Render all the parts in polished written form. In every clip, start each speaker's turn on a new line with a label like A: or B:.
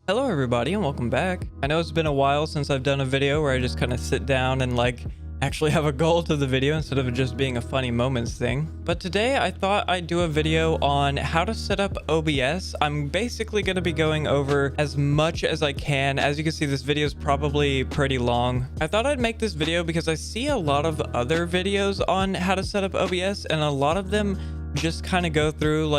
A: Hello everybody and welcome back. I know it's been a while since I've done a video where I just kind of sit down and actually have a goal to the video instead of it just being a funny moments thing. But today I thought I'd do a video on how to set up OBS. I'm basically going to be going over as much as I can. As you can see, this video is probably pretty long. I thought I'd make this video because I see a lot of other videos on how to set up OBS, and a lot of them just kind of go through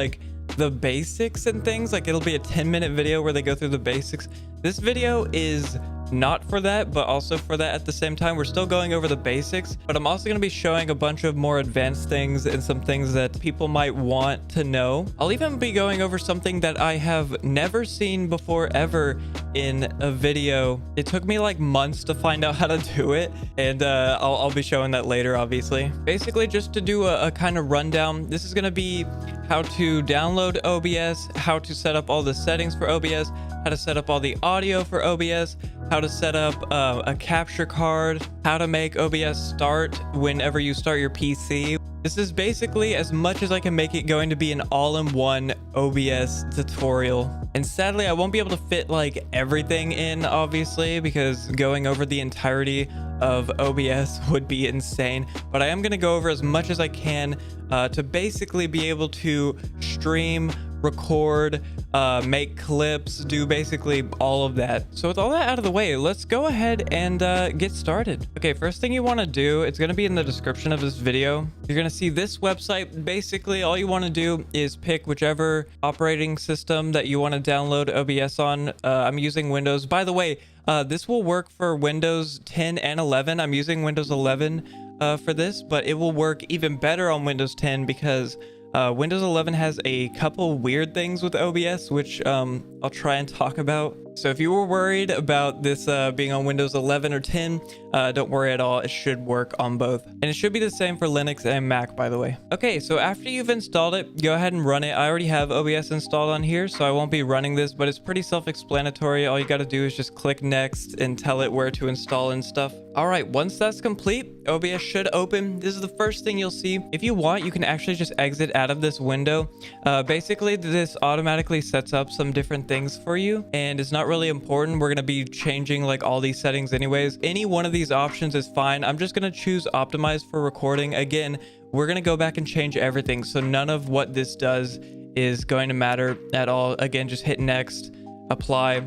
A: the basics and things. It'll be a 10-minute video where they go through the basics. This video is not for that, but also for that at the same time. We're still going over the basics, but I'm also going to be showing a bunch of more advanced things and some things that people might want to know. I'll even be going over something that I have never seen before ever in a video. It took me months to find out how to do it, and I'll be showing that later, obviously. Basically, just to do a kind of rundown, this is going to be how to download OBS, how to set up all the settings for OBS, how to set up all the audio for OBS, how to set up a capture card, how to make OBS start whenever you start your PC. This is basically, as much as I can make it, going to be an all-in-one OBS tutorial. And sadly, I won't be able to fit everything in, obviously, because going over the entirety of OBS would be insane. But I am going to go over as much as I can to basically be able to stream, record, make clips, do basically all of that. So with all that out of the way, let's go ahead and get started. Okay, first thing you want to do, it's going to be in the description of this video. You're going to see this website. Basically, all you want to do is pick whichever operating system that you want to download OBS on. I'm using Windows. By the way, this will work for Windows 10 and 11. I'm using Windows 11 for this, but it will work even better on Windows 10 because Windows 11 has a couple weird things with OBS, which I'll try and talk about. So if you were worried about this being on Windows 11 or 10, don't worry at all. It should work on both. And it should be the same for Linux and Mac, by the way. Okay, so after you've installed it, go ahead and run it. I already have OBS installed on here, so I won't be running this, but it's pretty self-explanatory. All you got to do is just click next and tell it where to install and stuff. All right, once that's complete, OBS should open. This is the first thing you'll see. If you want, you can actually just exit out of this window. Basically, this automatically sets up some different things for you, and it's not really important. We're going to be changing all these settings anyways. Any one of these options is fine. I'm just going to choose optimize for recording. Again, we're going to go back and change everything, so none of what this does is going to matter at all. Again, just hit next, apply.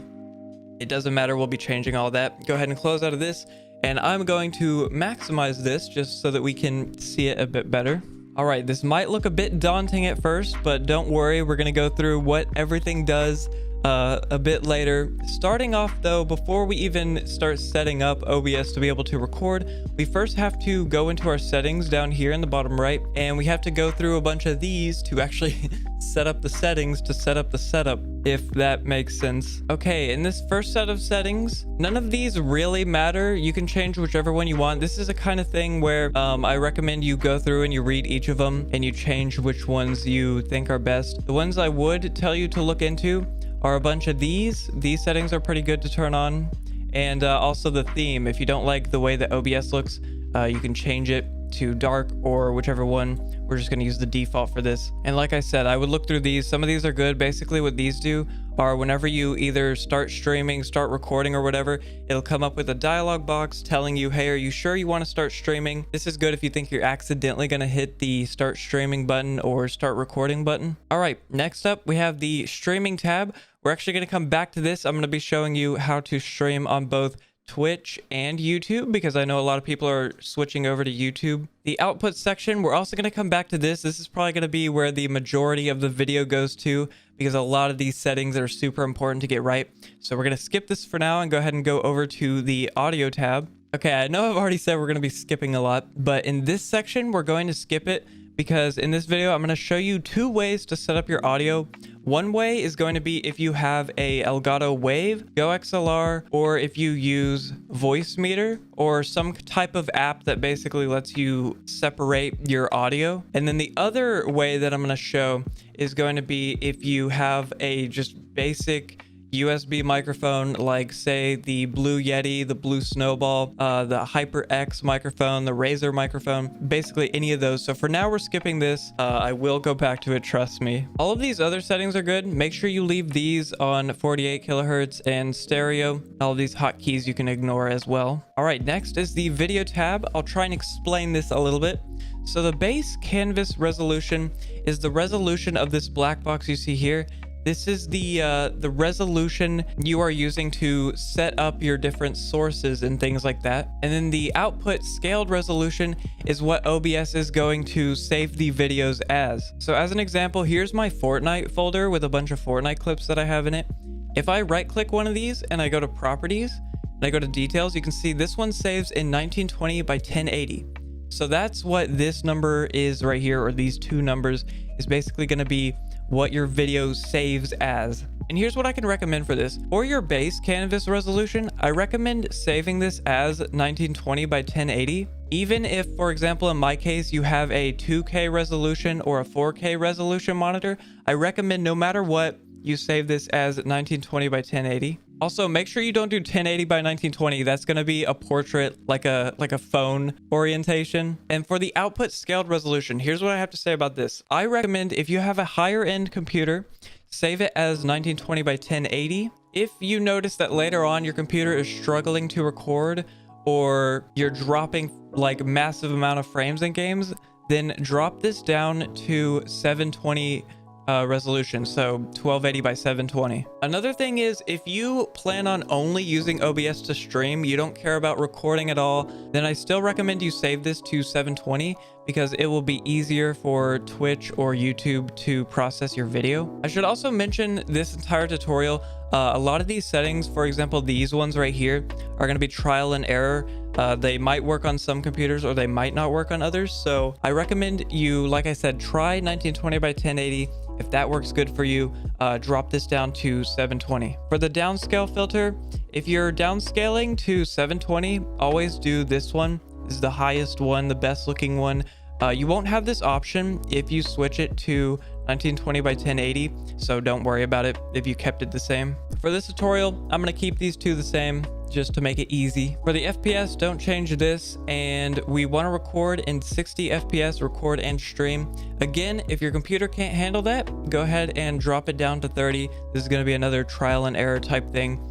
A: It doesn't matter. We'll be changing all that. Go ahead and close out of this, and I'm going to maximize this just so that we can see it a bit better. All right, this might look a bit daunting at first, but don't worry. We're going to go through what everything does a bit later. Starting off though, before we even start setting up OBS to be able to record, we first have to go into our settings down here in the bottom right, and we have to go through a bunch of these to actually set up the settings to set up the setup, if that makes sense. Okay, in this first set of settings, none of these really matter. You can change whichever one you want. This is a kind of thing where I recommend you go through and you read each of them and you change which ones you think are best. The ones I would tell you to look into are a bunch of these. These settings are pretty good to turn on. And also the theme. If you don't like the way that OBS looks, you can change it to dark or whichever one. We're just going to use the default for this. And like I said, I would look through these. Some of these are good. Basically what these do are whenever you either start streaming, start recording or whatever, it'll come up with a dialog box telling you, hey, are you sure you want to start streaming? This is good if you think you're accidentally going to hit the start streaming button or start recording button. All right, next up we have the streaming tab. We're actually going to come back to this. I'm going to be showing you how to stream on both Twitch and YouTube, because I know a lot of people are switching over to YouTube. The output section, we're also going to come back to this. This is probably going to be where the majority of the video goes to, because a lot of these settings are super important to get right. So we're going to skip this for now and go ahead and go over to the audio tab. Okay, I know I've already said we're going to be skipping a lot, but in this section, we're going to skip it because in this video, I'm going to show you two ways to set up your audio. One way is going to be if you have a Elgato Wave, GoXLR, or if you use VoiceMeeter or some type of app that basically lets you separate your audio. And then the other way that I'm going to show is going to be if you have a just basic USB microphone, like say the Blue Yeti, the Blue Snowball, the HyperX microphone, the Razer microphone, basically any of those. So for now, we're skipping this. I will go back to it, trust me. All of these other settings are good. Make sure you leave these on 48 kilohertz and stereo. All of these hotkeys you can ignore as well. All right, next is the video tab. I'll try and explain this a little bit. So the base canvas resolution is the resolution of this black box you see here. This is the resolution you are using to set up your different sources and things like that. And then the output scaled resolution is what OBS is going to save the videos as. So as an example, here's my Fortnite folder with a bunch of Fortnite clips that I have in it. If I right click one of these and I go to properties and I go to details, you can see this one saves in 1920 by 1080. So that's what this number is right here, or these two numbers is basically going to be what your video saves as. And here's what I can recommend for this. For your base canvas resolution, I recommend saving this as 1920 by 1080. Even if, for example, in my case, you have a 2K resolution or a 4K resolution monitor, I recommend no matter what, you save this as 1920 by 1080. Also, make sure you don't do 1080 by 1920. That's going to be a portrait, like a phone orientation. And for the output scaled resolution, here's what I have to say about this. I recommend if you have a higher end computer, save it as 1920 by 1080. If you notice that later on your computer is struggling to record, or you're dropping like massive amount of frames in games, then drop this down to 720 resolution, so 1280 by 720. Another thing is, if you plan on only using OBS to stream, you don't care about recording at all, then I still recommend you save this to 720 because it will be easier for Twitch or YouTube to process your video. I should also mention this entire tutorial, a lot of these settings, for example, these ones right here, are going to be trial and error. They might work on some computers or they might not work on others. So I recommend you, like I said, try 1920 by 1080. If that works good for you, drop this down to 720. For the downscale filter, if you're downscaling to 720, always do this one. This is the highest one, the best looking one. You won't have this option if you switch it to 1920 by 1080, so don't worry about it if you kept it the same. For this tutorial, I'm going to keep these two the same just to make it easy. For the FPS, don't change this, and we want to record in 60 FPS, record and stream. Again, if your computer can't handle that, go ahead and drop it down to 30. This is going to be another trial and error type thing.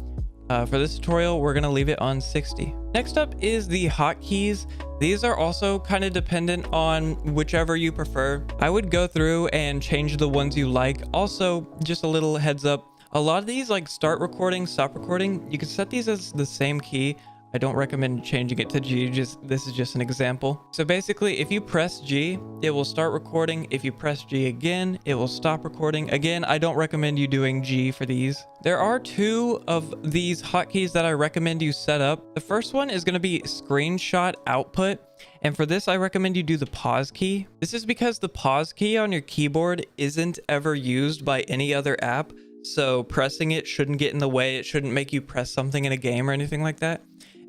A: For this tutorial, we're going to leave it on 60. Next up is the hotkeys. These are also kind of dependent on whichever you prefer. I would go through and change the ones you like. Also, just a little heads up, a lot of these, like start recording, stop recording, you can set these as the same key. I don't recommend changing it to G, this is just an example. So basically, if you press G, it will start recording. If you press G again, it will stop recording. Again, I don't recommend you doing G for these. There are two of these hotkeys that I recommend you set up. The first one is going to be screenshot output. And for this, I recommend you do the pause key. This is because the pause key on your keyboard isn't ever used by any other app. So pressing it shouldn't get in the way. It shouldn't make you press something in a game or anything like that.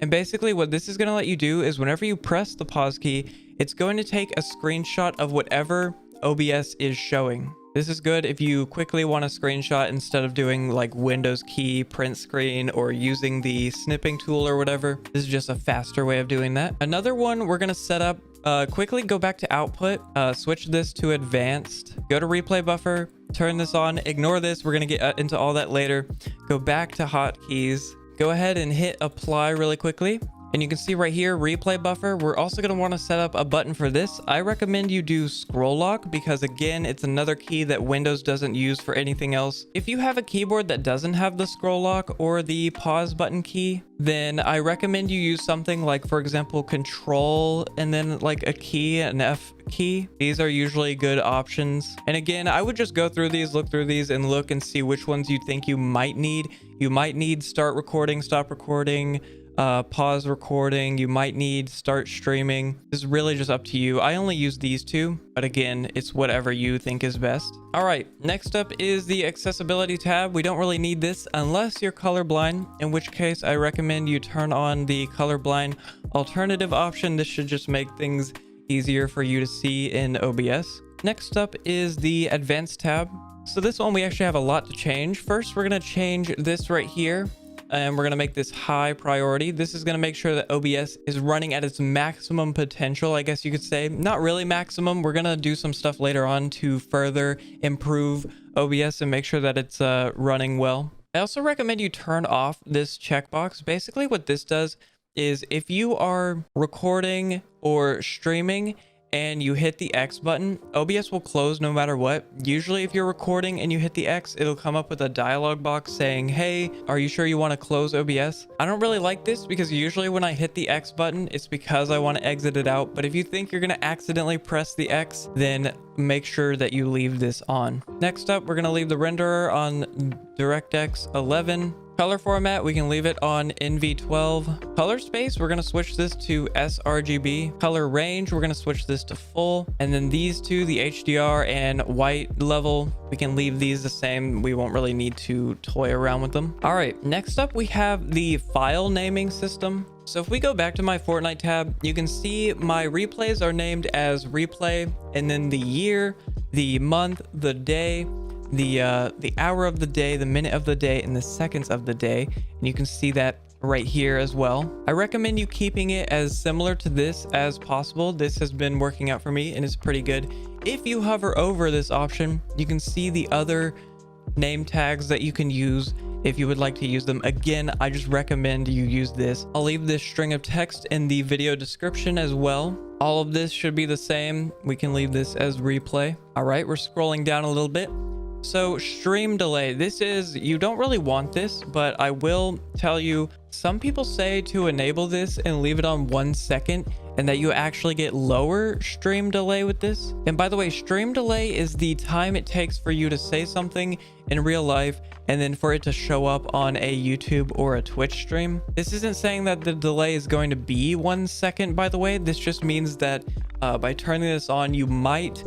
A: And basically what this is going to let you do is whenever you press the pause key, it's going to take a screenshot of whatever OBS is showing. This is good if you quickly want a screenshot instead of doing like Windows key, print screen, or using the snipping tool or whatever. This is just a faster way of doing that. Another one we're going to set up, quickly go back to output, switch this to advanced, go to replay buffer, turn this on, ignore this. We're going to get into all that later. Go back to hotkeys. Go ahead and hit apply really quickly. And you can see right here, replay buffer. We're also going to want to set up a button for this. I recommend you do scroll lock because again, it's another key that Windows doesn't use for anything else. If you have a keyboard that doesn't have the scroll lock or the pause button key, then I recommend you use something like, for example, control and then like a key, an F key. These are usually good options. And again, I would just go through these, look through these and look and see which ones you think you might need. You might need start recording, stop recording, pause recording. You might need start streaming. This is really just up to you. I only use these two, but again, it's whatever you think is best. All right, next up is the accessibility tab. We don't really need this unless you're colorblind, in which case I recommend you turn on the colorblind alternative option. This should just make things easier for you to see in OBS. Next up is the advanced tab. So this one, we actually have a lot to change. First, we're going to change this right here, and we're going to make this high priority. This is going to make sure that OBS is running at its maximum potential, I guess you could say. Not really maximum. We're going to do some stuff later on to further improve OBS and make sure that it's running well. I also recommend you turn off this checkbox. Basically what this does is if you are recording or streaming and you hit the X button, OBS will close no matter what. Usually if you're recording and you hit the X, it'll come up with a dialog box saying, hey, are you sure you want to close OBS? I don't really like this because usually when I hit the X button, it's because I want to exit it out. But if you think you're going to accidentally press the X, then make sure that you leave this on. Next up, we're going to leave the renderer on DirectX 11. Color format, we can leave it on NV12. Color space, we're going to switch this to sRGB. Color range, we're going to switch this to full. And then these two, the HDR and white level, we can leave these the same. We won't really need to toy around with them. All right, next up we have the file naming system. So if we go back to my Fortnite tab, you can see my replays are named as replay, and then the year, the month, the day, the hour of the day, the minute of the day, and the seconds of the day. And you can see that right here as well. I recommend you keeping it as similar to this as possible. This has been working out for me and it's pretty good. If you hover over this option, you can see the other name tags that you can use if you would like to use them. Again, I just recommend you use this. I'll leave this string of text in the video description as well. All of this should be the same. We can leave this as replay. All right, we're scrolling down a little bit. So stream delay, this is, you don't really want this, but I will tell you, some people say to enable this and leave it on 1 second and that you actually get lower stream delay with this. And by the way, stream delay is the time it takes for you to say something in real life and then for it to show up on a YouTube or a Twitch stream. This isn't saying that the delay is going to be 1 second, by the way. This just means that by turning this on, you might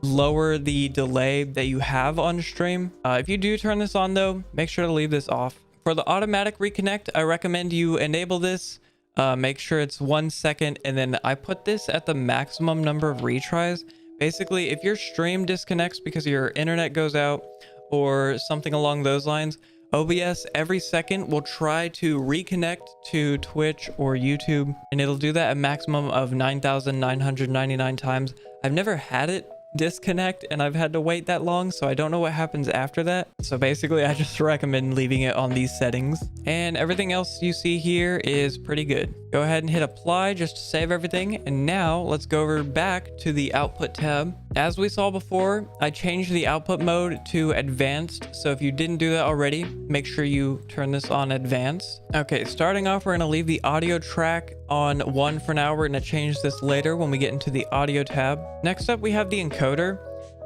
A: lower the delay that you have on stream. If you do turn this on though, make sure to leave this off. For the automatic reconnect, I recommend you enable this. Make sure it's 1 second, and then I put this at the maximum number of retries. Basically, if your stream disconnects because your internet goes out or something along those lines, OBS every second will try to reconnect to Twitch or YouTube, and it'll do that a maximum of 9,999 times. I've never had it disconnect and I've had to wait that long, so I don't know what happens after that. So basically I just recommend leaving it on these settings, and everything else you see here is pretty good. Go ahead and hit apply just to save everything. And now let's go over back to the output tab. As we saw before, I changed the output mode to advanced, so if you didn't do that already, make sure you turn this on advanced. Okay, starting off, we're going to leave the audio track on 1 for now. We're going to change this later when we get into the audio tab. Next up, we have the encoder,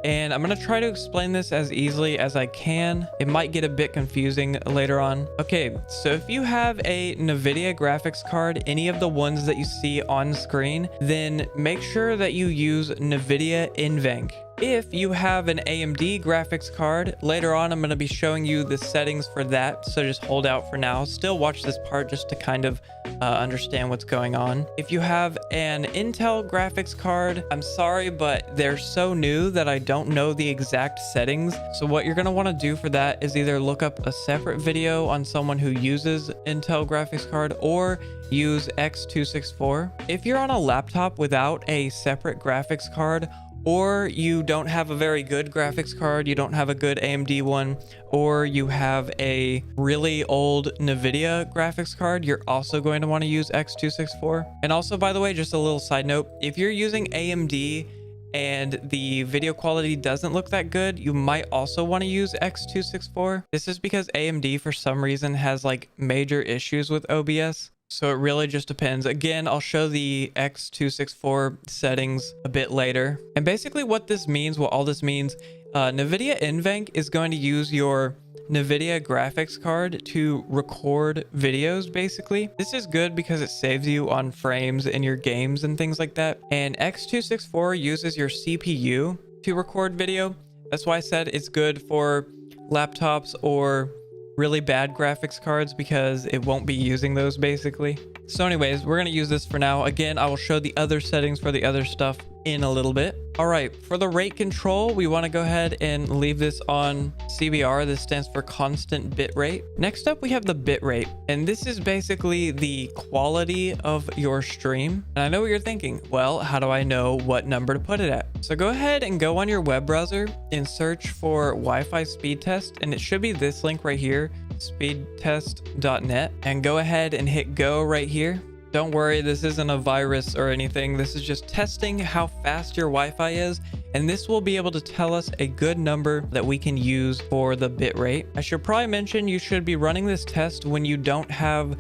A: and I'm going to try to explain this as easily as I can. It might get a bit confusing later on. Okay, so if you have a NVIDIA graphics card, any of the ones that you see on screen, then make sure that you use NVIDIA NVENC. If you have an AMD graphics card, later on I'm going to be showing you the settings for that, so just hold out for now. Still watch this part just to kind of understand what's going on. If you have an Intel graphics card, I'm sorry, but they're so new that I don't know the exact settings. So what you're going to want to do for that is either look up a separate video on someone who uses Intel graphics card or use X264. If you're on a laptop without a separate graphics card, or you don't have a very good graphics card, you don't have a good AMD one, or you have a really old NVIDIA graphics card, you're also going to want to use X264. And also, by the way, just a little side note, if you're using AMD and the video quality doesn't look that good, you might also want to use X264. This is because AMD for some reason has like major issues with OBS. So it really just depends. Again, I'll show the X264 settings a bit later. And basically what this means, what all this means, NVIDIA NVENC is going to use your NVIDIA graphics card to record videos, basically. This is good because it saves you on frames in your games and things like that. And X264 uses your CPU to record video. That's why I said it's good for laptops or really bad graphics cards, because it won't be using those basically. So anyways, we're going to use this for now. Again, I will show the other settings for the other stuff in a little bit. All right, for the rate control, we want to go ahead and leave this on CBR. This stands for constant bit rate. Next up, we have the bit rate, and this is basically the quality of your stream. And I know what you're thinking. Well, how do I know what number to put it at? So go ahead and go on your web browser and search for Wi-Fi speed test, and it should be this link right here, speedtest.net, and go ahead and hit go right here. Don't worry, this isn't a virus or anything. This is just testing how fast your Wi-Fi is, and this will be able to tell us a good number that we can use for the bit rate. I should probably mention you should be running this test when you don't have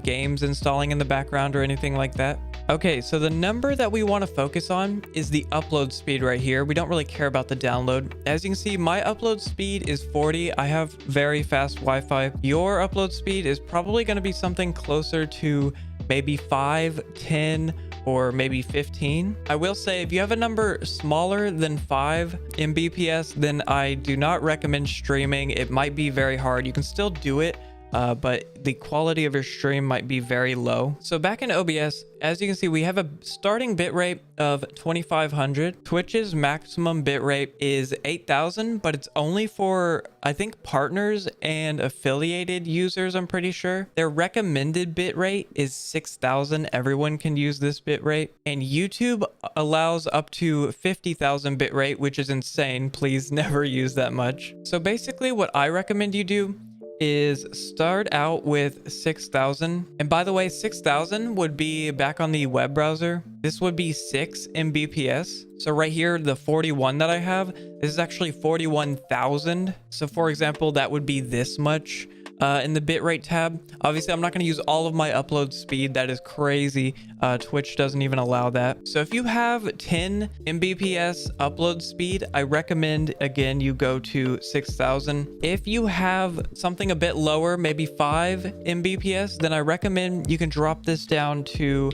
A: games installing in the background or anything like that. Okay, so the number that we want to focus on is the upload speed right here. We don't really care about the download. As you can see, my upload speed is 40. I have very fast Wi-Fi. Your upload speed is probably going to be something closer to maybe 5, 10, or maybe 15. I will say if you have a number smaller than 5 Mbps, then I do not recommend streaming. It might be very hard. You can still do it, but the quality of your stream might be very low. So back in OBS, as you can see, we have a starting bitrate of 2500. Twitch's maximum bitrate is 8000, but it's only for, I think, partners and affiliated users, I'm pretty sure. Their recommended bitrate is 6000. Everyone can use this bitrate. And YouTube allows up to 50,000 bitrate, which is insane. Please never use that much. So basically what I recommend you do is start out with 6000. And by the way, 6000 would be back on the web browser. This would be 6 Mbps. So right here, the 41 that I have, this is actually 41,000. So for example, that would be this much in the bitrate tab. Obviously, I'm not going to use all of my upload speed. That is crazy. Twitch doesn't even allow that. So if you have 10 Mbps upload speed, I recommend, again, you go to 6000. If you have something a bit lower, maybe 5 Mbps, then I recommend you can drop this down to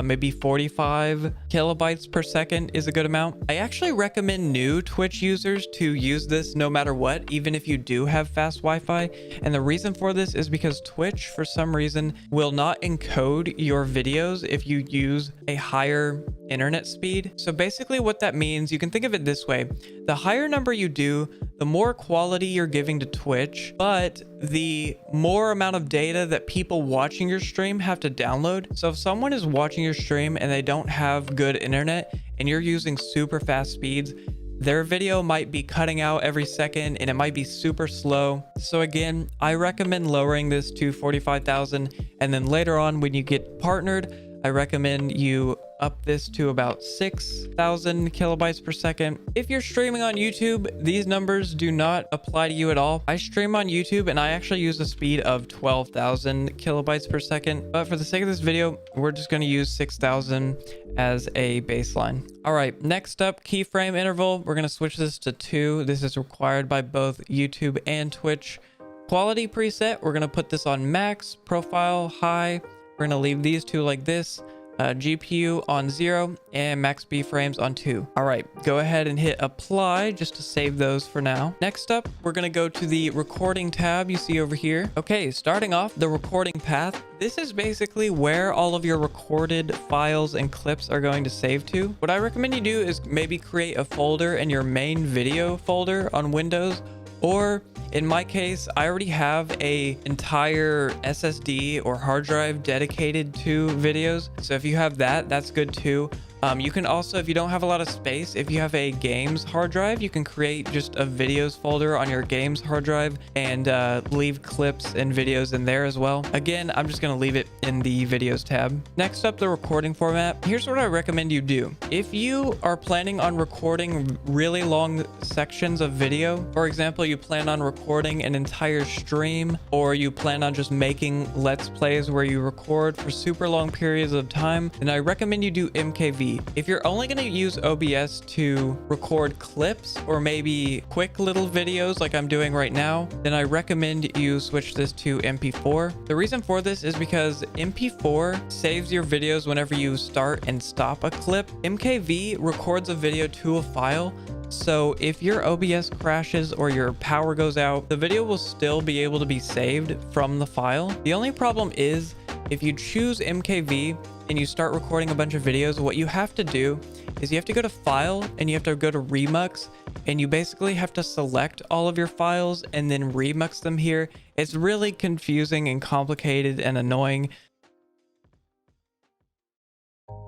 A: maybe 45 kilobytes per second is a good amount. I actually recommend new Twitch users to use this no matter what, even if you do have fast Wi-Fi. And the reason for this is because Twitch, for some reason, will not encode your videos if you use a higher internet speed. So basically what that means, you can think of it this way. The higher number you do, the more quality you're giving to Twitch, but the more amount of data that people watching your stream have to download. So if someone is watching your stream and they don't have good internet and you're using super fast speeds, their video might be cutting out every second and it might be super slow. So again, I recommend lowering this to 45,000. And then later on, when you get partnered, I recommend you up this to about 6,000 kilobytes per second. If you're streaming on YouTube, these numbers do not apply to you at all. I stream on YouTube and I actually use a speed of 12,000 kilobytes per second. But for the sake of this video, we're just going to use 6,000 as a baseline. All right, next up, keyframe interval. We're going to switch this to 2. This is required by both YouTube and Twitch. Quality preset, we're going to put this on max, profile, high. We're going to leave these two like this. GPU on 0 and max B frames on 2. All right, go ahead and hit apply just to save those for now. Next up, we're going to go to the recording tab you see over here. Okay, starting off the recording path. This is basically where all of your recorded files and clips are going to save to. What I recommend you do is maybe create a folder in your main video folder on Windows, or in my case, I already have an entire SSD or hard drive dedicated to videos. So if you have that, that's good too. You can also, if you don't have a lot of space, if you have a games hard drive, you can create just a videos folder on your games hard drive and leave clips and videos in there as well. Again, I'm just going to leave it in the videos tab. Next up, the recording format. Here's what I recommend you do. If you are planning on recording really long sections of video, for example, you plan on recording an entire stream, or you plan on just making Let's Plays where you record for super long periods of time, then I recommend you do MKV. If you're only going to use OBS to record clips or maybe quick little videos like I'm doing right now, then I recommend you switch this to MP4. The reason for this is because MP4 saves your videos whenever you start and stop a clip. MKV records a video to a file. So if your OBS crashes or your power goes out, the video will still be able to be saved from the file. The only problem is if you choose MKV and you start recording a bunch of videos, what you have to do is you have to go to File and you have to go to Remux, and you basically have to select all of your files and then remix them here. It's really confusing and complicated and annoying.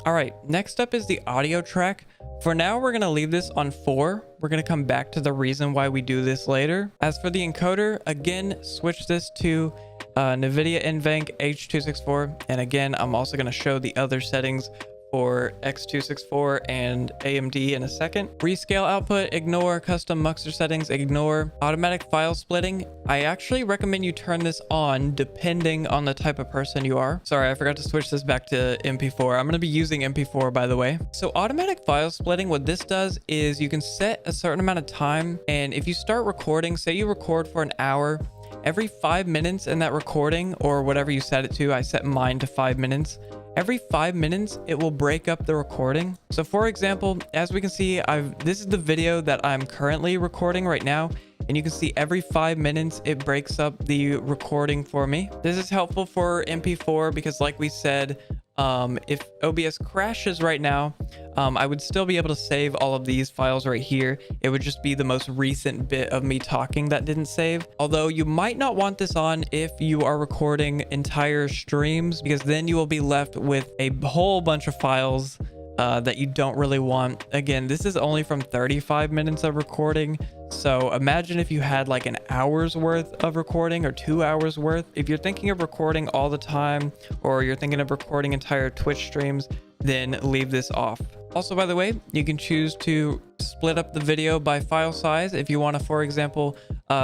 A: All right, next up is the audio track. For now, we're going to leave this on 4. We're going to come back to the reason why we do this later. As for the encoder, again, switch this to NVIDIA NVENC H.264. And again, I'm also going to show the other settings for X264 and AMD in a second. Rescale output, ignore. Custom muxer settings, ignore. Automatic file splitting, I actually recommend you turn this on depending on the type of person you are. Sorry, I forgot to switch this back to MP4. I'm going to be using MP4, by the way. So automatic file splitting, what this does is you can set a certain amount of time, and if you start recording, say you record for an hour, every 5 minutes in that recording, or whatever you set it to, I set mine to 5 minutes. Every 5 minutes, it will break up the recording. So for example, as we can see, this is the video that I'm currently recording right now. And you can see every 5 minutes, it breaks up the recording for me. This is helpful for MP4 because like we said, if OBS crashes right now, I would still be able to save all of these files right here. It would just be the most recent bit of me talking that didn't save. Although you might not want this on if you are recording entire streams, because then you will be left with a whole bunch of files that you don't really want. Again, this is only from 35 minutes of recording. So imagine if you had like an hour's worth of recording or 2 hours worth. If you're thinking of recording all the time, or you're thinking of recording entire Twitch streams, then leave this off. Also, by the way, you can choose to split up the video by file size. If you want to, for example,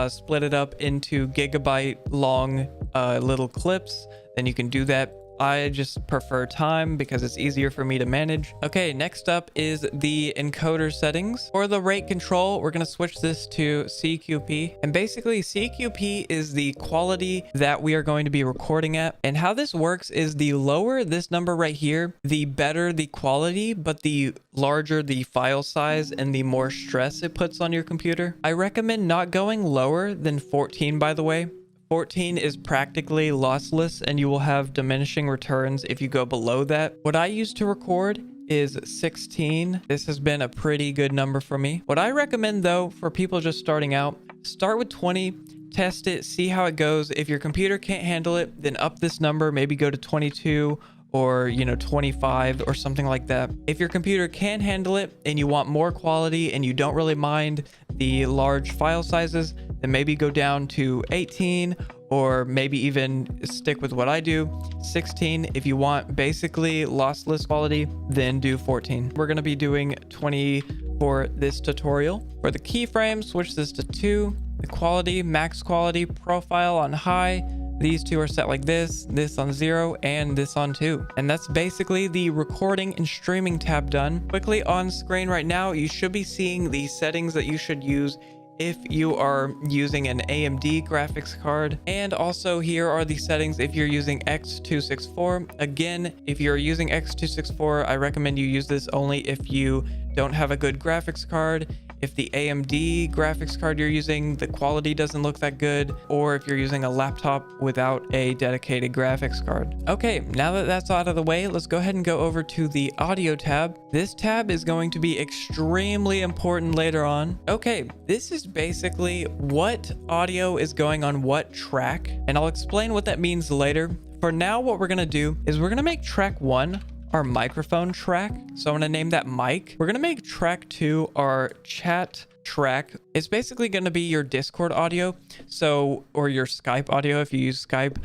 A: split it up into gigabyte long little clips, then you can do that. I just prefer time because it's easier for me to manage. Okay, next up is the encoder settings. For the rate control, we're going to switch this to CQP. And basically, CQP is the quality that we are going to be recording at. And how this works is the lower this number right here, the better the quality, but the larger the file size and the more stress it puts on your computer. I recommend not going lower than 14, by the way. 14 is practically lossless, and you will have diminishing returns if you go below that. What I use to record is 16. This has been a pretty good number for me. What I recommend though, for people just starting out, start with 20, test it, see how it goes. If your computer can't handle it, then up this number, maybe go to 22 or 25 or something like that. If your computer can handle it and you want more quality and you don't really mind the large file sizes, then maybe go down to 18, or maybe even stick with what I do, 16. If you want basically lossless quality, then do 14. We're going to be doing 20 for this tutorial. For the keyframes, switch this to 2. The quality, max quality, profile on high. These two are set like this on 0, and this on 2. And that's basically the recording and streaming tab done. Quickly on screen right now, you should be seeing the settings that you should use if you are using an AMD graphics card. And also here are the settings if you're using X264. Again, if you're using X264, I recommend you use this only if you don't have a good graphics card. If the AMD graphics card you're using, the quality doesn't look that good, or if you're using a laptop without a dedicated graphics card. Okay, now that that's out of the way, let's go ahead and go over to the audio tab. This tab is going to be extremely important later on. Okay, this is basically what audio is going on what track, and I'll explain what that means later. For now, what we're gonna do is we're gonna make track 1 our microphone track. So I'm going to name that mic. We're going to make track 2 our chat track. It's basically going to be your Discord audio. So, or your Skype audio if you use Skype.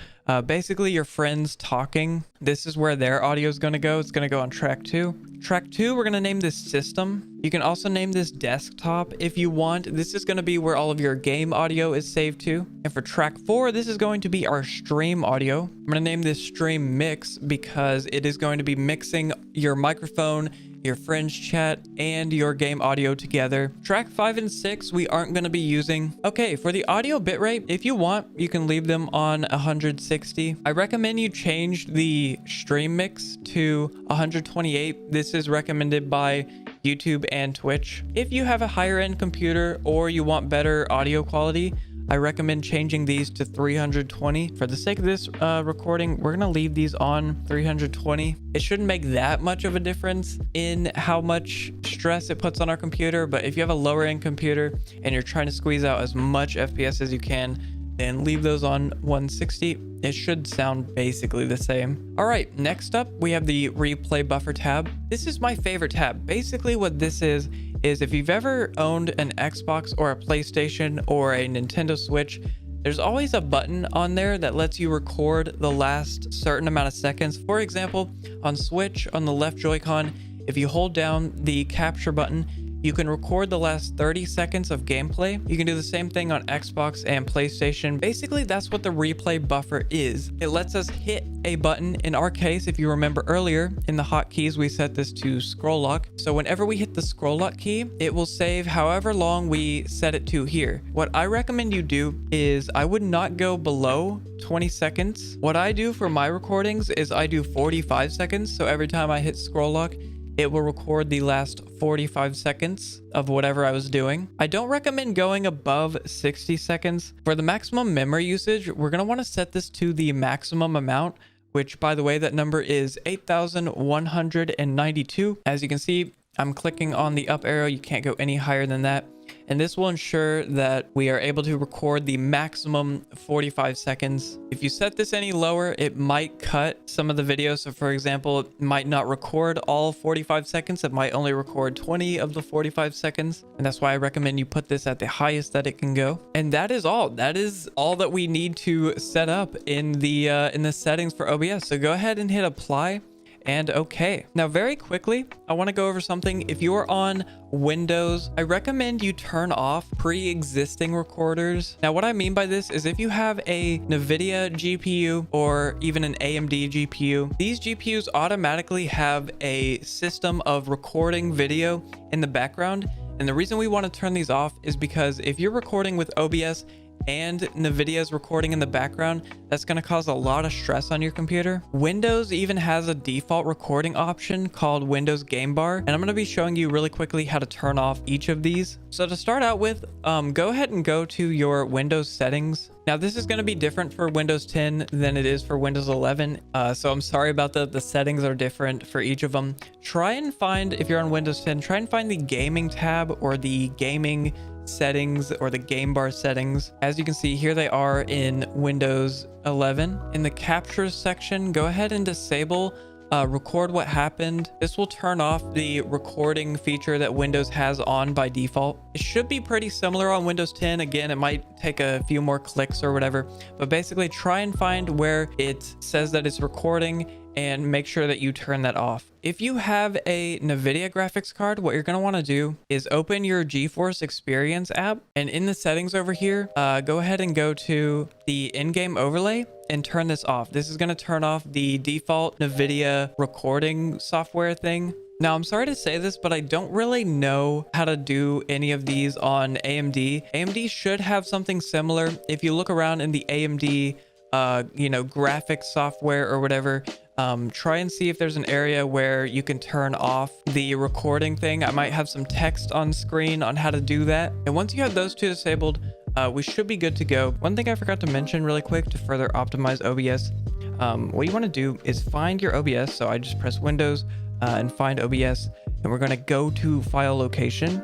A: Basically your friends talking. This is where their audio is going to go. It's going to go on track 2. Track 2, we're going to name this system. You can also name this desktop if you want. This is going to be where all of your game audio is saved to. And for track 4, this is going to be our stream audio. I'm going to name this stream mix because it is going to be mixing your microphone, your friends chat, and your game audio together. Track 5 and 6 we aren't going to be using. Okay, for the audio bitrate, if you want, you can leave them on 160. I recommend you change the stream mix to 128. This is recommended by YouTube and Twitch. If you have a higher end computer or you want better audio quality, I recommend changing these to 320. For the sake of this recording, we're gonna leave these on 320. It shouldn't make that much of a difference in how much stress it puts on our computer, but if you have a lower end computer and you're trying to squeeze out as much FPS as you can, then leave those on 160. It should sound basically the same. All right, next up, we have the replay buffer tab. This is my favorite tab. Basically what this is if you've ever owned an Xbox or a PlayStation or a Nintendo Switch, there's always a button on there that lets you record the last certain amount of seconds. For example, on Switch, on the left Joy-Con, if you hold down the capture button, you can record the last 30 seconds of gameplay. You can do the same thing on Xbox and PlayStation. Basically, that's what the replay buffer is. It lets us hit a button. In our case, if you remember earlier, in the hotkeys, we set this to scroll lock. So whenever we hit the scroll lock key, it will save however long we set it to here. What I recommend you do is I would not go below 20 seconds. What I do for my recordings is I do 45 seconds. So every time I hit scroll lock, it will record the last 45 seconds of whatever I was doing. I don't recommend going above 60 seconds. For the maximum memory usage, we're going to want to set this to the maximum amount, which, by the way, that number is 8,192. As you can see, I'm clicking on the up arrow. You can't go any higher than that. And this will ensure that we are able to record the maximum 45 seconds. If you set this any lower, it might cut some of the video. So for example, it might not record all 45 seconds. It might only record 20 of the 45 seconds. And that's why I recommend you put this at the highest that it can go. And that is all. That is all that we need to set up in the settings for OBS. So go ahead and hit apply. And okay. Now, very quickly, I want to go over something. If you are on Windows, I recommend you turn off pre-existing recorders. Now, what I mean by this is if you have a NVIDIA GPU or even an AMD GPU, these GPUs automatically have a system of recording video in the background. And the reason we want to turn these off is because if you're recording with OBS and NVIDIA's recording in the background, that's going to cause a lot of stress on your computer. Windows even has a default recording option called Windows Game Bar, and I'm going to be showing you really quickly how to turn off each of these. So to start out with, go ahead and go to your Windows settings. Now, this is going to be different for Windows 10 than it is for Windows 11. So I'm sorry about the settings are different for each of them. Try and find, if you're on Windows 10, try and find the gaming tab or the gaming settings or the game bar settings. As you can see here, they are in Windows 11. In the captures section, go ahead and disable record what happened. This will turn off the recording feature that Windows has on by default. It should be pretty similar on Windows 10. Again, it might take a few more clicks or whatever, but basically try and find where it says that it's recording and make sure that you turn that off. If you have a NVIDIA graphics card, what you're going to want to do is open your GeForce Experience app, and in the settings over here, go ahead and go to the in-game overlay and turn this off. This is going to turn off the default NVIDIA recording software thing. Now, I'm sorry to say this, but I don't really know how to do any of these on AMD. AMD should have something similar. If you look around in the AMD, graphics software or whatever, try and see if there's an area where you can turn off the recording thing. I might have some text on screen on how to do that. And once you have those two disabled, we should be good to go. One thing I forgot to mention really quick to further optimize OBS, what you want to do is find your OBS. So I just press Windows and find OBS, and we're going to go to file location.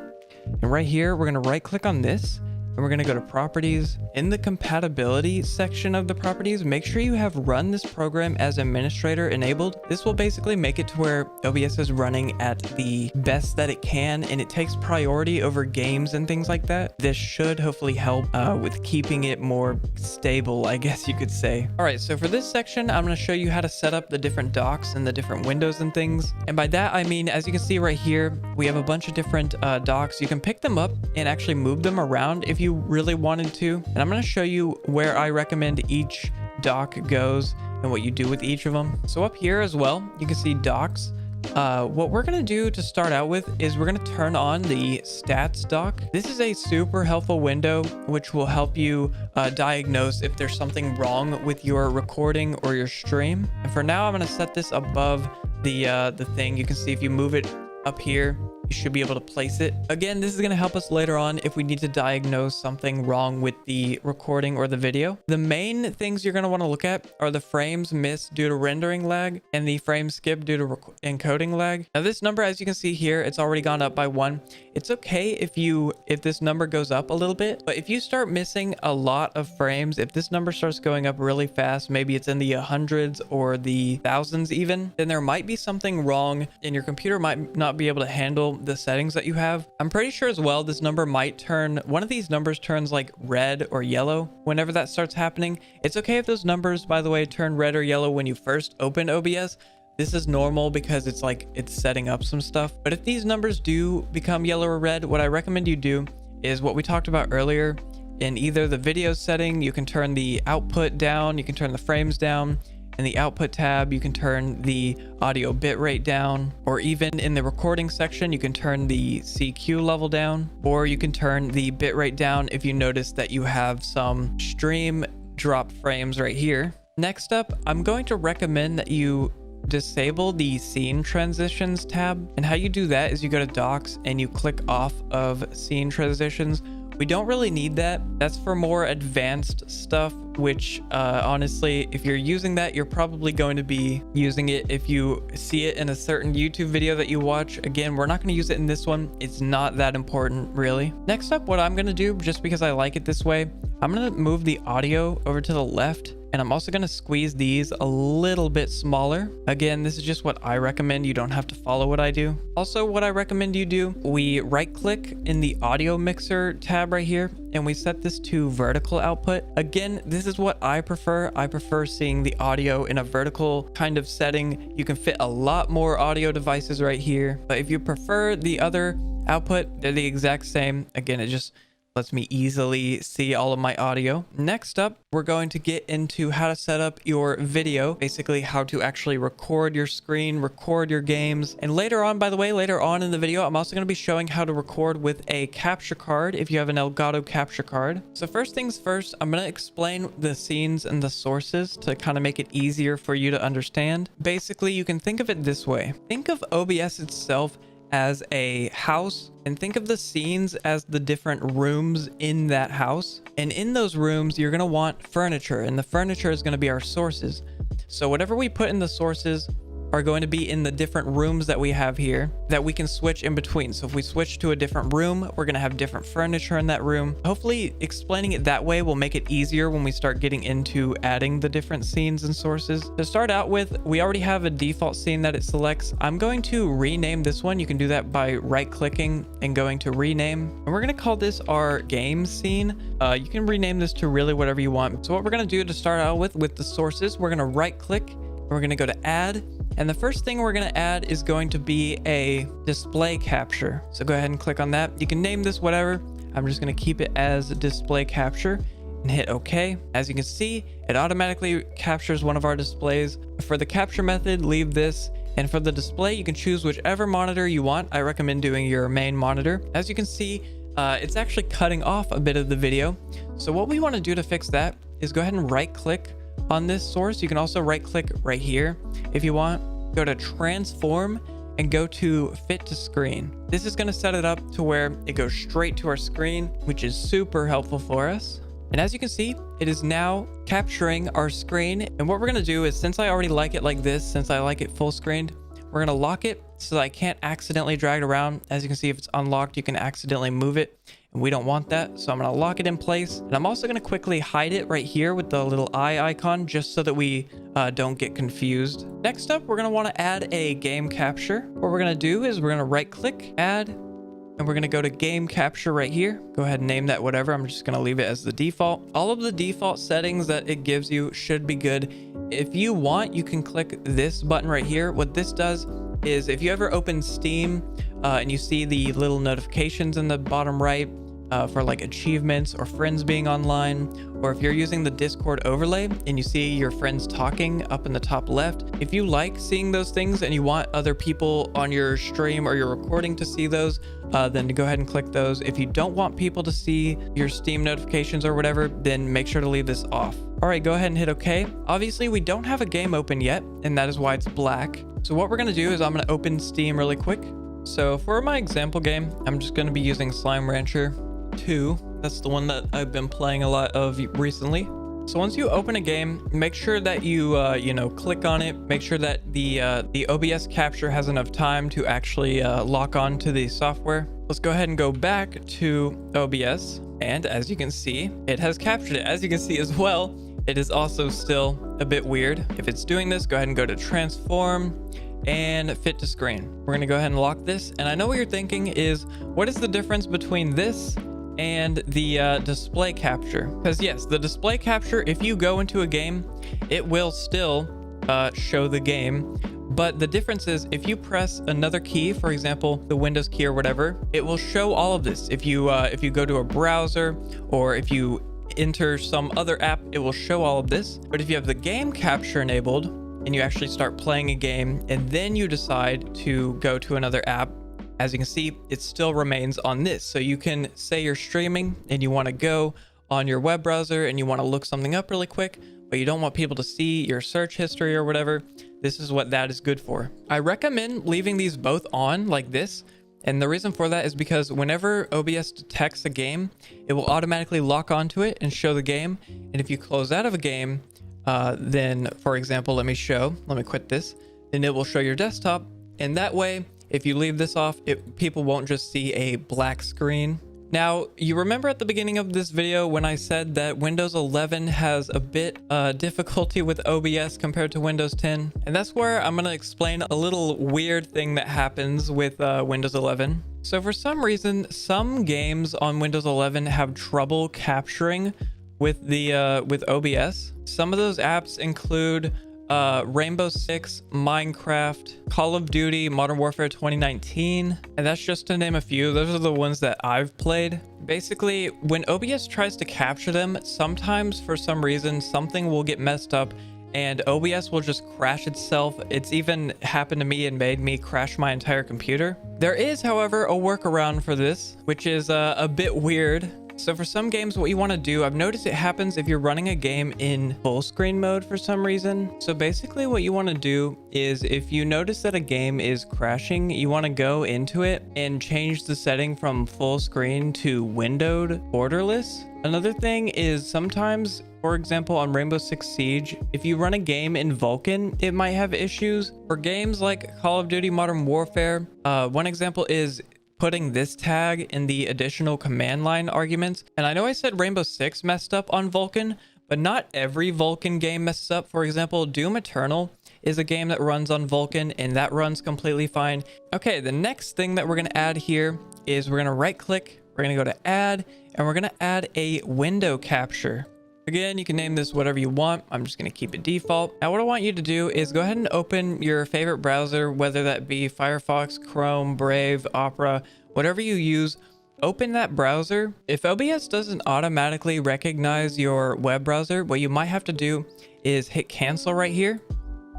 A: And right here, we're going to right click on this, and we're going to go to properties. In the compatibility section of the properties, make sure you have run this program as administrator enabled. This will basically make it to where OBS is running at the best that it can, and it takes priority over games and things like that. This should hopefully help with keeping it more stable, I guess you could say. All right, so for this section, I'm going to show you how to set up the different docks and the different windows and things. And by that, I mean, as you can see right here, we have a bunch of different docks. You can pick them up and actually move them around if you really wanted to. And I'm going to show you where I recommend each dock goes and what you do with each of them. So up here as well, you can see docks. What we're going to do to start out with is we're going to turn on the stats dock. This is a super helpful window which will help you diagnose if there's something wrong with your recording or your stream. And for now, I'm going to set this above the thing. You can see if you move it up here, you should be able to place it. Again, this is going to help us later on if we need to diagnose something wrong with the recording or the video. The main things you're going to want to look at are the frames missed due to rendering lag and the frame skip due to encoding lag. Now this number, as you can see here, it's already gone up by 1. It's okay if this number goes up a little bit, but if you start missing a lot of frames, if this number starts going up really fast, maybe it's in the hundreds or the thousands even, then there might be something wrong and your computer might not be able to handle the settings that you have. I'm pretty sure as well this number might turn, one of these numbers turns like red or yellow whenever that starts happening. It's okay if those numbers, by the way, turn red or yellow when you first open OBS. This is normal because it's setting up some stuff. But if these numbers do become yellow or red, what I recommend you do is what we talked about earlier. In either the video setting, you can turn the output down, you can turn the frames down. In the output tab, you can turn the audio bitrate down, or even in the recording section, you can turn the CQ level down, or you can turn the bitrate down if you notice that you have some stream drop frames right here. Next up, I'm going to recommend that you disable the scene transitions tab. And how you do that is you go to Docks and you click off of scene transitions. We don't really need that. That's for more advanced stuff, which honestly, if you're using that, you're probably going to be using it if you see it in a certain YouTube video that you watch. Again, we're not going to use it in this one. It's not that important, really. Next up, what I'm going to do, just because I like it this way, I'm going to move the audio over to the left. And I'm also going to squeeze these a little bit smaller. Again, this is just what I recommend. You don't have to follow what I do. Also, what I recommend you do, we right click in the audio mixer tab right here, and we set this to vertical output. Again, this is what I prefer. I prefer seeing the audio in a vertical kind of setting. You can fit a lot more audio devices right here. But if you prefer the other output, they're the exact same. Again, it just lets me easily see all of my audio. Next up, we're going to get into how to set up your video, basically how to actually record your screen, record your games. And later on, by the way, later on in the video, I'm also going to be showing how to record with a capture card if you have an Elgato capture card. So first things first, I'm going to explain the scenes and the sources to kind of make it easier for you to understand. Basically, you can think of it this way. Think of OBS itself as a house, and think of the scenes as the different rooms in that house. And in those rooms, you're going to want furniture, and the furniture is going to be our sources. So whatever we put in the sources are going to be in the different rooms that we have here that we can switch in between. So if we switch to a different room, we're going to have different furniture in that room. Hopefully explaining it that way will make it easier when we start getting into adding the different scenes and sources. To start out with, we already have a default scene that it selects. I'm going to rename this one. You can do that by right clicking and going to rename. And we're going to call this our game scene. You can rename this to really whatever you want. So what we're going to do to start out with the sources, we're going to right click and we're going to go to add. And the first thing we're going to add is going to be a display capture. So go ahead and click on that. You can name this whatever. I'm just going to keep it as display capture and hit OK. As you can see, it automatically captures one of our displays. For the capture method, leave this. And for the display, you can choose whichever monitor you want. I recommend doing your main monitor. As you can see, it's actually cutting off a bit of the video. So what we want to do to fix that is go ahead and right click on this source. You can also right click right here if you want. Go to transform and go to fit to screen. This is going to set it up to where it goes straight to our screen, which is super helpful for us. And as you can see, it is now capturing our screen. And what we're going to do is, since I already like it like this, since I like it full screened, we're going to lock it so that I can't accidentally drag it around. As you can see, if it's unlocked, you can accidentally move it. And we don't want that. So I'm going to lock it in place. And I'm also going to quickly hide it right here with the little eye icon, just so that we don't get confused. Next up, we're going to want to add a game capture. What we're going to do is we're going to right click, add, and we're going to go to game capture right here. Go ahead and name that whatever. I'm just going to leave it as the default. All of the default settings that it gives you should be good. If you want, you can click this button right here. What this does is, if you ever open Steam and you see the little notifications in the bottom right for like achievements or friends being online, or if you're using the Discord overlay and you see your friends talking up in the top left, if you like seeing those things and you want other people on your stream or your recording to see those, then go ahead and click those. If you don't want people to see your Steam notifications or whatever, then make sure to leave this off. All right, go ahead and hit OK. Obviously, we don't have a game open yet, and that is why it's black. So what we're going to do is I'm going to open Steam really quick. So for my example game, I'm just going to be using Slime Rancher 2. That's the one that I've been playing a lot of recently. So once you open a game, make sure that you, click on it. Make sure that the OBS capture has enough time to actually lock on to the software. Let's go ahead and go back to OBS. And as you can see, it has captured it. As you can see as well, it is also still a bit weird. If it's doing this, go ahead and go to transform and fit to screen. We're gonna go ahead and lock this. And I know what you're thinking is, what is the difference between this and the display capture? Because yes, the display capture, if you go into a game, it will still show the game. But the difference is if you press another key, for example, the Windows key or whatever, it will show all of this. If you go to a browser or if you enter some other app, it will show all of this. But if you have the game capture enabled and you actually start playing a game and then you decide to go to another app, as you can see, it still remains on this. So you can say you're streaming and you want to go on your web browser and you want to look something up really quick, but you don't want people to see your search history or whatever. This is what that is good for. I recommend leaving these both on like this. And the reason for that is because whenever OBS detects a game, it will automatically lock onto it and show the game. And if you close out of a game, then for example, let me quit this, then it will show your desktop. And that way, if you leave this off, people won't just see a black screen. Now, you remember at the beginning of this video when I said that Windows 11 has a bit difficulty with OBS compared to Windows 10? And that's where I'm going to explain a little weird thing that happens with Windows 11. So for some reason, some games on Windows 11 have trouble capturing with OBS. Some of those apps include Rainbow Six, Minecraft, Call of Duty, Modern Warfare 2019, and that's just to name a few. Those are the ones that I've played. Basically, when OBS tries to capture them, sometimes for some reason something will get messed up and OBS will just crash itself. It's even happened to me and made me crash my entire computer. There is, however, a workaround for this, which is a bit weird. So for some games, what you want to do, I've noticed it happens if you're running a game in full screen mode for some reason. So basically what you want to do is if you notice that a game is crashing, you want to go into it and change the setting from full screen to windowed borderless. Another thing is sometimes, for example, on Rainbow Six Siege, if you run a game in Vulkan, it might have issues. For games like Call of Duty Modern Warfare, one example is putting this tag in the additional command line arguments. And I know I said Rainbow Six messed up on Vulkan, but not every Vulkan game messes up. For example, Doom Eternal is a game that runs on Vulkan and that runs completely fine. Okay, the next thing that we're going to add here is we're going to right click, we're going to go to add, and we're going to add a window capture. Again, you can name this whatever you want. I'm just going to keep it default. Now, what I want you to do is go ahead and open your favorite browser, whether that be Firefox, Chrome, Brave, Opera, whatever you use. Open that browser. If OBS doesn't automatically recognize your web browser, what you might have to do is hit cancel right here.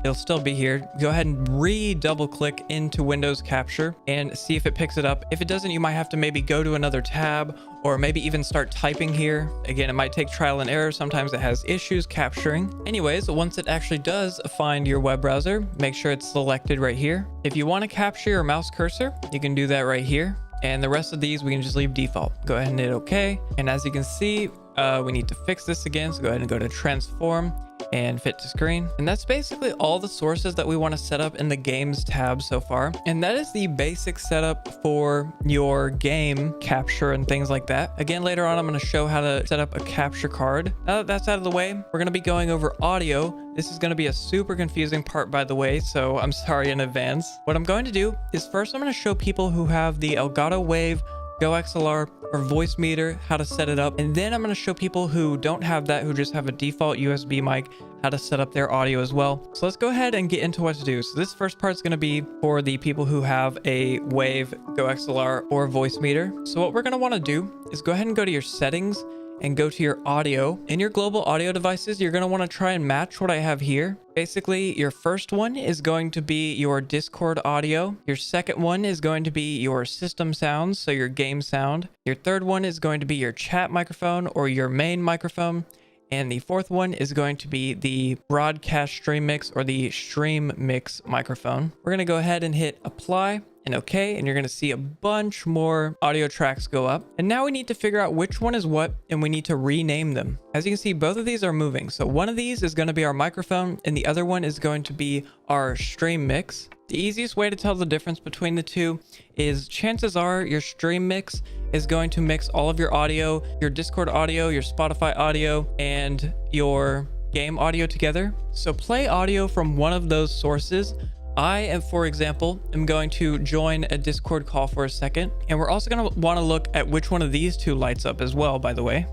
A: It'll still be here. Go ahead and double click into Windows Capture and see if it picks it up. If it doesn't, you might have to maybe go to another tab or maybe even start typing here. Again, it might take trial and error. Sometimes it has issues capturing. Anyways, once it actually does find your web browser, make sure it's selected right here. If you want to capture your mouse cursor, you can do that right here. And the rest of these, we can just leave default. Go ahead and hit OK. And as you can see, we need to fix this again. So go ahead and go to transform and fit to screen. And that's basically all the sources that we want to set up in the games tab so far. And that is the basic setup for your game capture and things like that. Again, later on, I'm going to show how to set up a capture card. Now that that's out of the way, we're going to be going over audio. This is going to be a super confusing part, by the way, so I'm sorry in advance. What I'm going to do is first I'm going to show people who have the Elgato Wave, GoXLR, or VoiceMeeter how to set it up, and then I'm going to show people who don't have that, who just have a default USB mic, how to set up their audio as well. So let's go ahead and get into what to do. So this first part is going to be for the people who have a Wave, GoXLR, or VoiceMeeter. So what we're going to want to do is go ahead and go to your settings and go to your audio. In your global audio devices, you're going to want to try and match what I have here. Basically, your first one is going to be your Discord audio. Your second one is going to be your system sounds, so your game sound. Your third one is going to be your chat microphone or your main microphone. And the fourth one is going to be the broadcast stream mix or the stream mix microphone. We're going to go ahead and hit apply. and okay, and you're going to see a bunch more audio tracks go up. And now we need to figure out which one is what, and we need to rename them. As you can see, both of these are moving. So one of these is going to be our microphone, and the other one is going to be our stream mix. The easiest way to tell the difference between the two is chances are your stream mix is going to mix all of your audio, your Discord audio, your Spotify audio, and your game audio together. So play audio from one of those sources. I am, for example, am going to join a Discord call for a second, and we're also going to want to look at which one of these two lights up as well, by the way.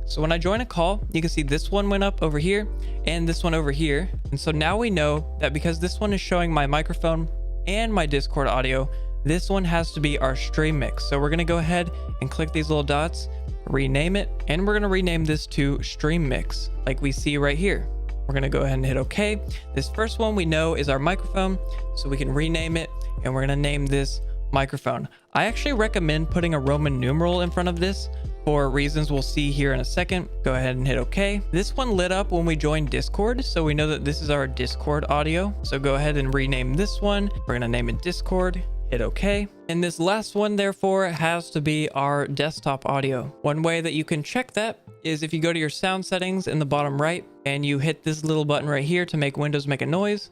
A: So when I join a call, you can see this one went up over here and this one over here. And so now we know that because this one is showing my microphone and my Discord audio, this one has to be our stream mix. So we're going to go ahead and click these little dots, rename it, and we're going to rename this to stream mix like we see right here. We're going to go ahead and hit OK. This first one we know is our microphone, so we can rename it, and we're going to name this microphone. I actually recommend putting a Roman numeral in front of this for reasons we'll see here in a second. Go ahead and hit OK. This one lit up when we joined Discord, so we know that this is our Discord audio. So go ahead and rename this one. We're going to name it Discord. Hit OK. And this last one, therefore, has to be our desktop audio. One way that you can check that is if you go to your sound settings in the bottom right and you hit this little button right here to make Windows make a noise.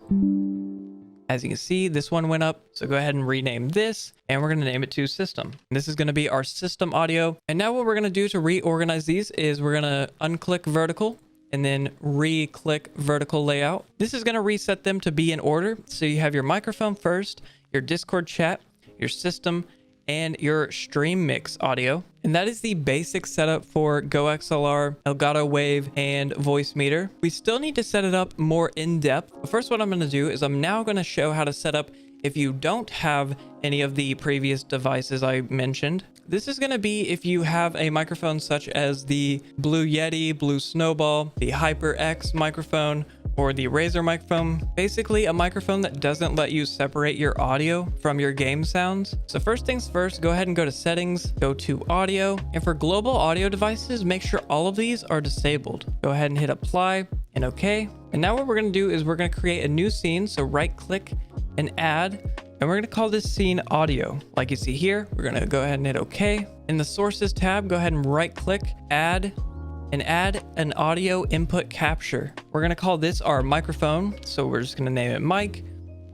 A: As you can see, this one went up. So go ahead and rename this, and we're going to name it to system. This is going to be our system audio. And now what we're going to do to reorganize these is we're going to unclick vertical and then re-click vertical layout. This is going to reset them to be in order. So you have your microphone first, your Discord chat, your system, and your stream mix audio. And that is the basic setup for GoXLR, Elgato Wave, and VoiceMeeter. We still need to set it up more in depth. But first, what I'm going to do is I'm now going to show how to set up if you don't have any of the previous devices I mentioned. This is going to be if you have a microphone such as the Blue Yeti, Blue Snowball, the HyperX microphone, or the Razer microphone. Basically a microphone that doesn't let you separate your audio from your game sounds. So first things first, go ahead and go to settings, go to audio, and for global audio devices, make sure all of these are disabled. Go ahead and hit apply and okay. And now what we're going to do is we're going to create a new scene. So right click and add, and we're going to call this scene audio. Like you see here, we're going to go ahead and hit okay. In the sources tab, go ahead and right click, add, and add an audio input capture. We're going to call this our microphone. So we're just going to name it mic,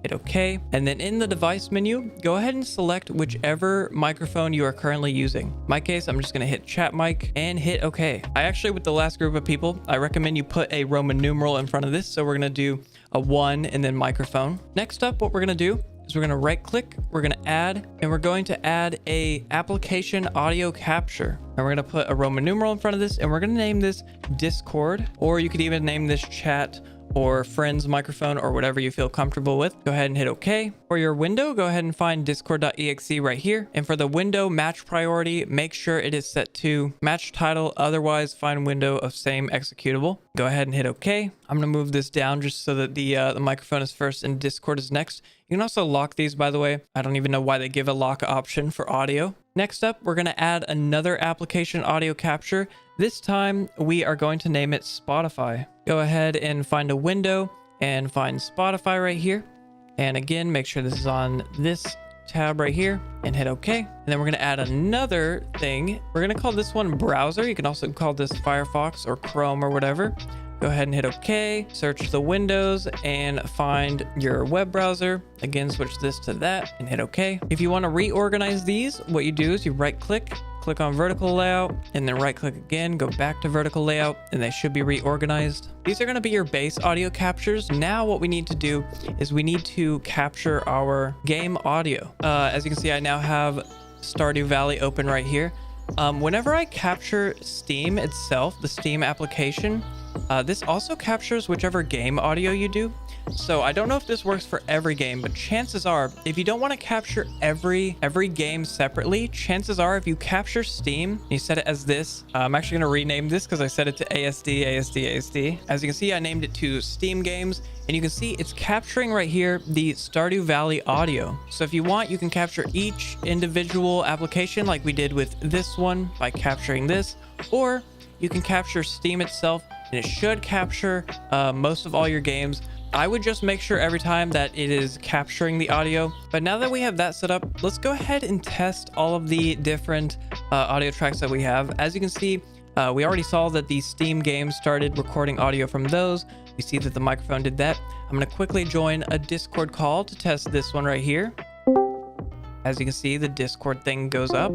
A: hit OK. And then in the device menu, go ahead and select whichever microphone you are currently using. In my case, I'm just going to hit chat mic and hit OK. I actually, with the last group of people, I recommend you put a Roman numeral in front of this. So we're going to do a 1 and then microphone. Next up, what we're going to do is we're going to right click, we're going to add, and we're going to add a application audio capture. And we're going to put a Roman numeral in front of this, and we're going to name this Discord, or you could even name this chat or friends microphone or whatever you feel comfortable with. Go ahead and hit OK. For your window, go ahead and find discord.exe right here. And for the window match priority, make sure it is set to match title. Otherwise, find window of same executable. Go ahead and hit OK. I'm going to move this down just so that the microphone is first and Discord is next. You can also lock these, by the way. I don't even know why they give a lock option for audio. Next up, we're going to add another application audio capture. This time, we are going to name it Spotify. Go ahead and find a window and find Spotify right here. And again, make sure this is on this tab right here and hit OK. And then we're going to add another thing. We're going to call this one browser. You can also call this Firefox or Chrome or whatever. Go ahead and hit OK, search the windows and find your web browser. Again, switch this to that and hit OK. If you want to reorganize these, what you do is you right click, click on vertical layout, and then right click again, go back to vertical layout, and they should be reorganized. These are going to be your base audio captures. Now what we need to do is we need to capture our game audio. As you can see, I now have Stardew Valley open right here. Whenever I capture Steam itself, the Steam application, this also captures whichever game audio you do. So I don't know if this works for every game, but chances are, if you don't want to capture every game separately, chances are if you capture Steam and you set it as this, I'm actually going to rename this because I set it to ASD. As you can see, I named it to Steam Games, and you can see it's capturing right here the Stardew Valley audio. So if you want, you can capture each individual application like we did with this one by capturing this, or you can capture Steam itself, and it should capture most of all your games I would just make sure every time that it is capturing the audio. But now that we have that set up, let's go ahead and test all of the different audio tracks that we have. As you can see, we already saw that the Steam games started recording audio from those. We see that the microphone did that. I'm going to quickly join a Discord call to test this one right here. As you can see, the Discord thing goes up.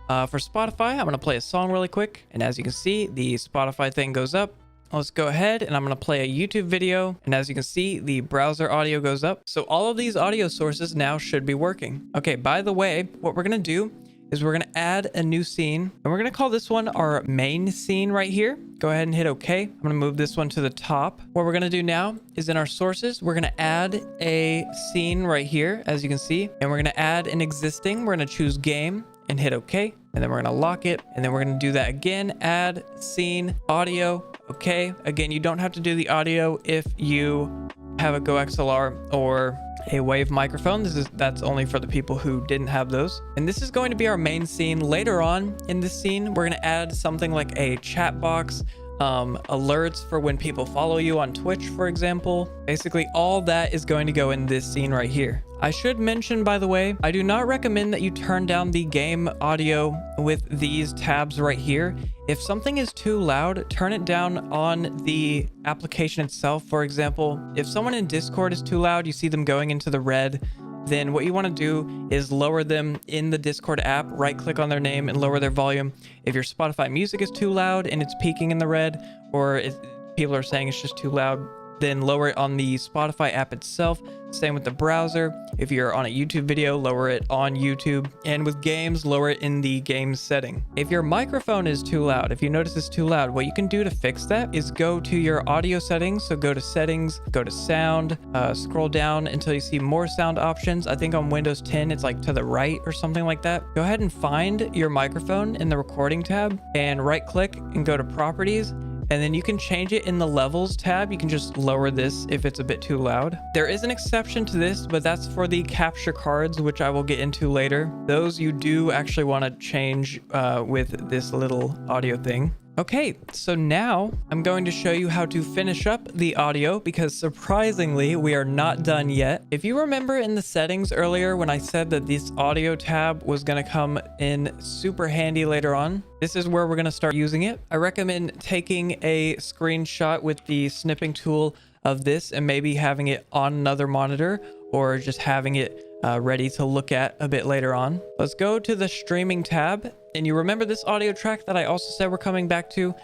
A: For Spotify, I'm going to play a song really quick. And as you can see, the Spotify thing goes up. Let's go ahead and I'm going to play a YouTube video. And as you can see, the browser audio goes up. So all of these audio sources now should be working. Okay, by the way, what we're going to do is we're going to add a new scene. And we're going to call this one our main scene right here. Go ahead and hit OK. I'm going to move this one to the top. What we're going to do now is in our sources, we're going to add a scene right here, as you can see. And we're going to add an existing. We're going to choose game and hit OK. And then we're going to lock it. And then we're going to do that again. Add scene audio. Okay. Again, you don't have to do the audio if you have a GoXLR or a wave microphone. That's only for the people who didn't have those. And this is going to be our main scene. Later on in this scene, we're going to add something like a chat box, alerts for when people follow you on Twitch, for example. Basically, all that is going to go in this scene right here. I should mention, by the way, I do not recommend that you turn down the game audio with these tabs right here. If something is too loud, turn it down on the application itself. For example, if someone in Discord is too loud, you see them going into the red, then what you want to do is lower them in the Discord app, right click on their name and lower their volume. If your Spotify music is too loud and it's peaking in the red, or if people are saying it's just too loud, then lower it on the Spotify app itself. Same with the browser. If you're on a YouTube video, lower it on YouTube. And with games, lower it in the games setting. If your microphone is too loud, if you notice it's too loud, what you can do to fix that is go to your audio settings. So go to settings, go to sound, scroll down until you see more sound options. I think on Windows 10, it's like to the right or something like that. Go ahead and find your microphone in the recording tab and right click and go to properties. And then you can change it in the levels tab. You can just lower this if it's a bit too loud. There is an exception to this, but that's for the capture cards, which I will get into later. Those you do actually want to change with this little audio thing. Okay, so now I'm going to show you how to finish up the audio because surprisingly, we are not done yet. If you remember in the settings earlier when I said that this audio tab was going to come in super handy later on, this is where we're going to start using it. I recommend taking a screenshot with the snipping tool of this and maybe having it on another monitor or just having it ready to look at a bit later on. Let's go to the streaming tab. And you remember this audio track that I also said we're coming back to?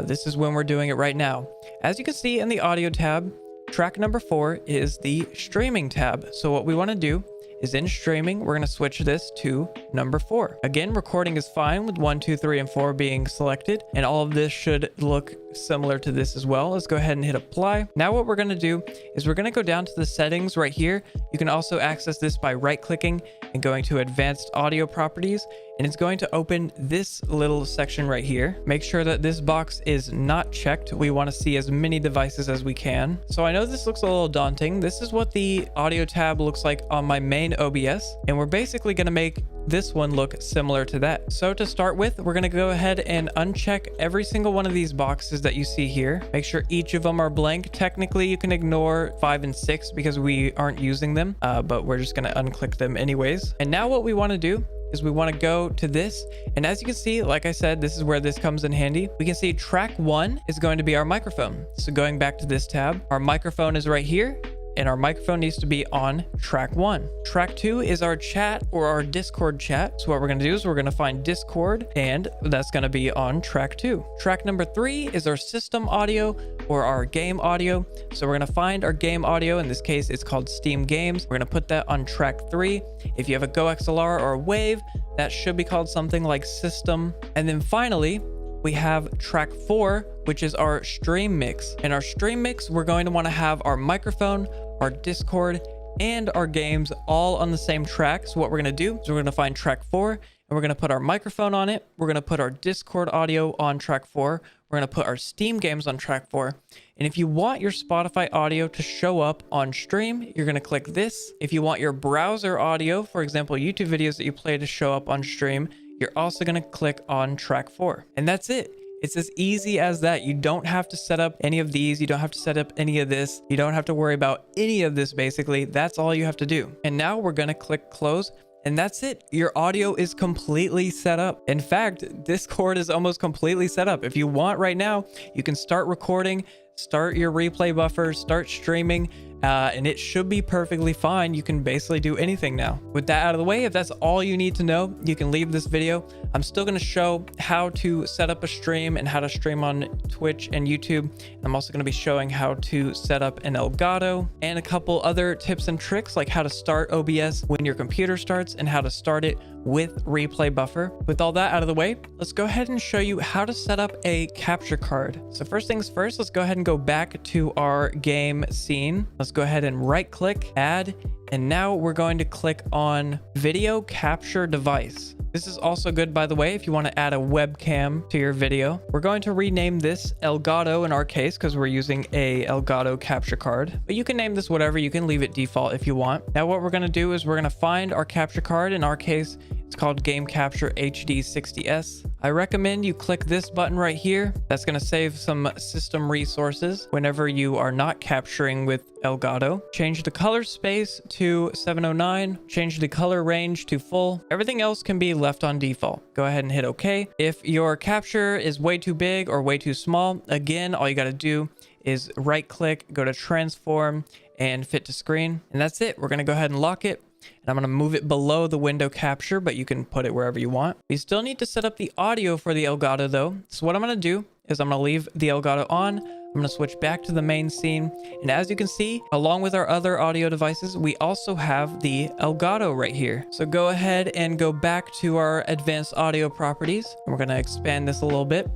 A: This is when we're doing it right now. As you can see in the audio tab, track number 4 is the streaming tab. So what we want to do is in streaming, we're going to switch this to number 4. Again, recording is fine with 1, 2, 3, and 4 being selected. And all of this should look similar to this as well. Let's go ahead and hit apply. Now what we're going to do is we're going to go down to the settings right here. You can also access this by right clicking and going to advanced audio properties. And it's going to open this little section right here. Make sure that this box is not checked. We want to see as many devices as we can. So I know this looks a little daunting. This is what the audio tab looks like on my main OBS. And we're basically going to make this one look similar to that. So to start with, we're going to go ahead and uncheck every single one of these boxes that you see here. Make sure each of them are blank. Technically, you can ignore 5 and 6 because we aren't using them, but we're just going to unclick them anyways. And now what we want to do is we want to go to this. And as you can see, like I said, this is where this comes in handy. We can see track 1 is going to be our microphone. So going back to this tab, our microphone is right here. And our microphone needs to be on track 1. Track 2 is our chat or our Discord chat. So what we're going to do is we're going to find Discord and that's going to be on track 2. Track number 3 is our system audio or our game audio. So we're going to find our game audio. In this case, it's called Steam Games. We're going to put that on track 3. If you have a GoXLR or a Wave, that should be called something like system. And then finally, we have track 4, which is our stream mix. In our stream mix, we're going to want to have our microphone, our Discord, and our games all on the same track. So what we're going to do is we're going to find track 4 and we're going to put our microphone on it. We're going to put our Discord audio on track 4. We're going to put our Steam games on track 4. And if you want your Spotify audio to show up on stream, you're going to click this. If you want your browser audio, for example, YouTube videos that you play to show up on stream, you're also going to click on track 4. And that's it. It's as easy as that. You don't have to set up any of these. You don't have to set up any of this. You don't have to worry about any of this, basically. That's all you have to do. And now we're going to click close. And that's it. Your audio is completely set up. In fact, Discord is almost completely set up. If you want right now, you can start recording, start your replay buffer, start streaming, and it should be perfectly fine. You can basically do anything now. With that out of the way, if that's all you need to know, you can leave this video. I'm still going to show how to set up a stream and how to stream on Twitch and YouTube. I'm also going to be showing how to set up an Elgato and a couple other tips and tricks, like how to start OBS when your computer starts and how to start it with replay buffer. With all that out of the way, let's go ahead and show you how to set up a capture card. So first things first, let's go ahead and go back to our game scene. Let's go ahead and right click, add, and now we're going to click on video capture device. This is also good, by the way, if you want to add a webcam to your video. We're going to rename this Elgato in our case because we're using a Elgato capture card, but you can name this whatever. You can leave it default if you want. Now what we're going to do is we're going to find our capture card. In our case, it's called Game Capture HD 60S. I recommend you click this button right here. That's going to save some system resources whenever you are not capturing with Elgato. Change the color space to 709. Change the color range to full. Everything else can be left on default. Go ahead and hit OK. If your capture is way too big or way too small, again, all you got to do is right click, go to transform and fit to screen. And that's it. We're going to go ahead and lock it. And I'm going to move it below the window capture, but you can put it wherever you want. We still need to set up the audio for the Elgato though. So what I'm going to do is I'm going to leave the Elgato on. I'm going to switch back to the main scene. And as you can see, along with our other audio devices, we also have the Elgato right here. So go ahead and go back to our advanced audio properties. And we're going to expand this a little bit.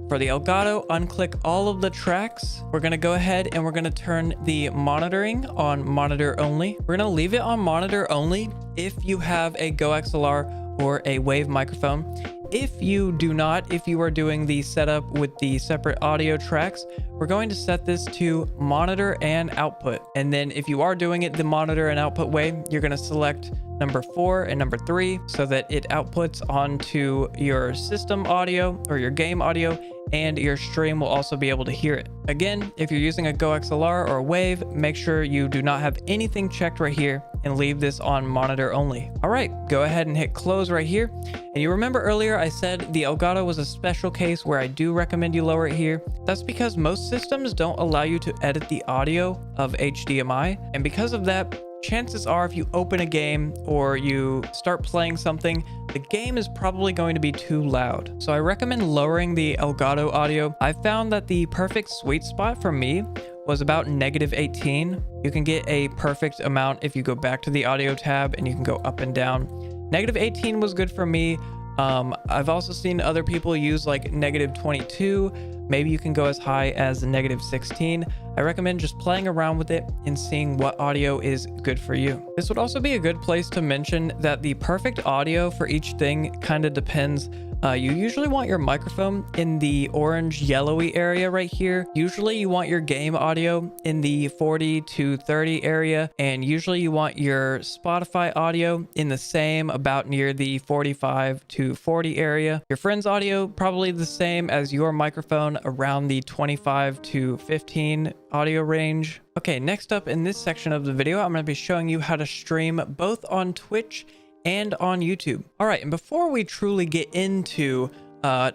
A: For the Elgato, unclick all of the tracks. We're going to go ahead and we're going to turn the monitoring on monitor only. We're going to leave it on monitor only if you have a GoXLR or a Wave microphone. If you do not, if you are doing the setup with the separate audio tracks, we're going to set this to monitor and output. And then if you are doing it the monitor and output way, you're going to select number 4 and number 3 so that it outputs onto your system audio or your game audio, and your stream will also be able to hear it. Again, if you're using a GoXLR or a Wave, make sure you do not have anything checked right here and leave this on monitor only. All right, go ahead and hit close right here. And you remember earlier I said the Elgato was a special case where I do recommend you lower it here. That's because most systems don't allow you to edit the audio of HDMI. And because of that, chances are if you open a game or you start playing something, the game is probably going to be too loud. So I recommend lowering the Elgato audio. I found that the perfect sweet spot for me was about -18. You can get a perfect amount if you go back to the audio tab and you can go up and down. -18 was good for me. I've also seen other people use like -22. Maybe you can go as high as -16. I recommend just playing around with it and seeing what audio is good for you. This would also be a good place to mention that the perfect audio for each thing kind of depends. You usually want your microphone in the orange yellowy area right here. Usually you want your game audio in the 40 to 30 area, and usually you want your Spotify audio in the same, about near the 45 to 40 area. Your friend's audio probably the same as your microphone, around the 25 to 15 audio range. Okay, next up in this section of the video, I'm going to be showing you how to stream both on Twitch and on YouTube. All right, and before we truly get into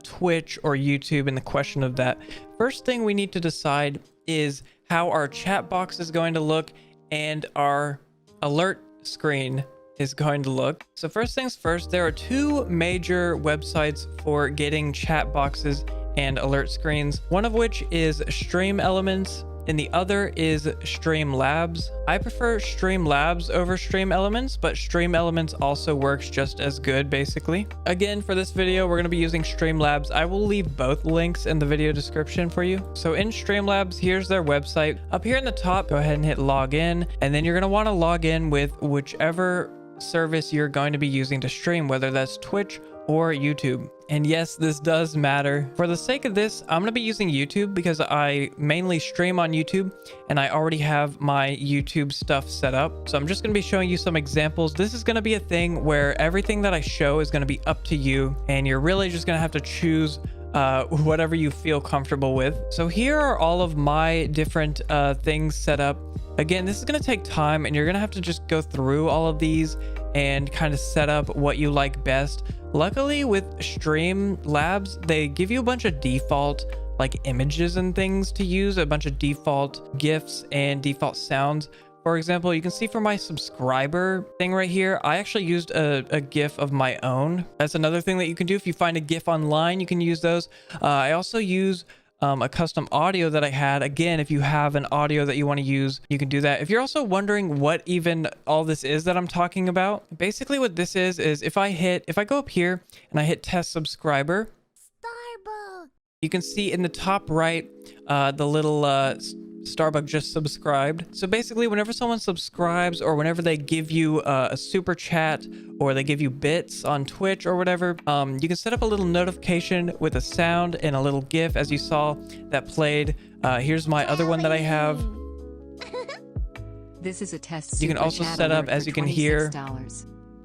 A: Twitch or YouTube and the question of that, first thing we need to decide is how our chat box is going to look and our alert screen is going to look. So first things first, there are two major websites for getting chat boxes and alert screens, one of which is Stream Elements and the other is Streamlabs. I prefer Streamlabs over Stream Elements, but Stream Elements also works just as good, basically. Again, for this video, we're going to be using Streamlabs. I will leave both links in the video description for you. So in Streamlabs, here's their website. Up here in the top, go ahead and hit login, and then you're going to want to log in with whichever service you're going to be using to stream, whether that's Twitch or YouTube. And yes, this does matter. For the sake of this, I'm going to be using YouTube because I mainly stream on YouTube and I already have my YouTube stuff set up. So I'm just going to be showing you some examples. This is going to be a thing where everything that I show is going to be up to you, and you're really just going to have to choose whatever you feel comfortable with. So here are all of my different things set up. Again, this is going to take time, and you're going to have to just go through all of these and kind of set up what you like best. Luckily with Streamlabs, they give you a bunch of default like images and things to use, a bunch of default GIFs and default sounds. For example, you can see for my subscriber thing right here, I actually used a GIF of my own. That's another thing that you can do. If you find a GIF online, you can use those. I also use a custom audio that I had. Again, if you have an audio that you want to use, you can do that. If you're also wondering what even all this is that I'm talking about, basically what this is if I go up here and I hit test subscriber, Starbuck, you can see in the top right, the little Starbuck just subscribed. So basically whenever someone subscribes, or whenever they give you a super chat, or they give you bits on Twitch or whatever, you can set up a little notification with a sound and a little GIF, as you saw that played. Here's my other one that I have.
B: This is a test.
A: You can also set up, as you can hear,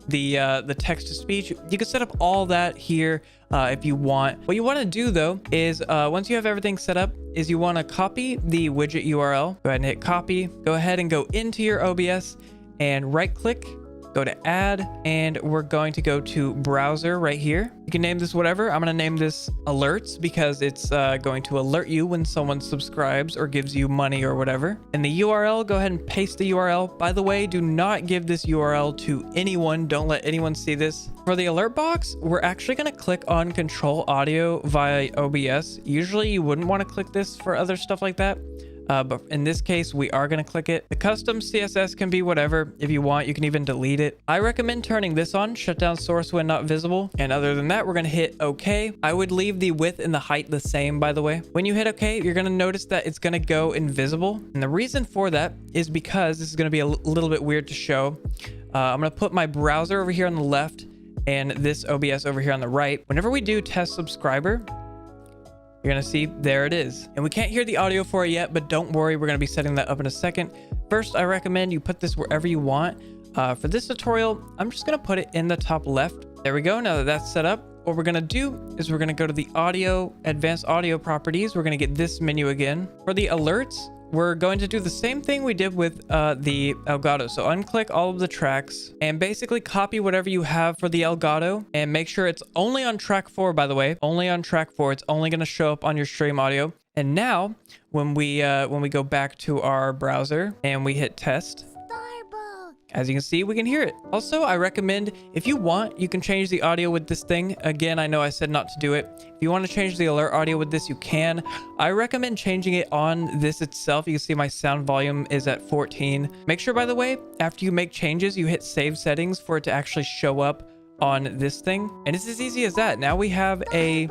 A: the text to speech. You can set up all that here if you want. What you want to do though is once you have everything set up, is you want to copy the widget URL. Go ahead and hit copy. Go ahead and go into your OBS and right click, go to add, and we're going to go to browser right here. You can name this whatever. I'm going to name this alerts because it's going to alert you when someone subscribes or gives you money or whatever. And the URL, go ahead and paste the URL. By the way, do not give this URL to anyone. Don't let anyone see this. For the alert box, we're actually going to click on control audio via OBS. Usually you wouldn't want to click this for other stuff like that. But in this case, we are going to click it. The custom CSS can be whatever. If you want, you can even delete it. I recommend turning this on, shut down source when not visible. And other than that, we're going to hit OK. I would leave the width and the height the same, by the way. When you hit OK, you're going to notice that it's going to go invisible. And the reason for that is because this is going to be a little bit weird to show. I'm going to put my browser over here on the left and this OBS over here on the right. Whenever we do test subscriber, you're going to see there it is. And we can't hear the audio for it yet, but don't worry, we're going to be setting that up in a second. First, I recommend you put this wherever you want. For this tutorial, I'm just going to put it in the top left. There we go. Now that that's set up, what we're going to do is we're going to go to the audio, advanced audio properties. We're going to get this menu again. For the alerts, we're going to do the same thing we did with the Elgato. So unclick all of the tracks and basically copy whatever you have for the Elgato and make sure it's only on track 4, by the way, only on track 4. It's only going to show up on your stream audio. And now when we go back to our browser and we hit test, as you can see, we can hear it. Also, I recommend, if you want, you can change the audio with this thing. Again, I know I said not to do it. If you want to change the alert audio with this, you can. I recommend changing it on this itself. You can see my sound volume is at 14. Make sure, by the way, after you make changes, you hit save settings for it to actually show up on this thing. And it's as easy as that. Now we have a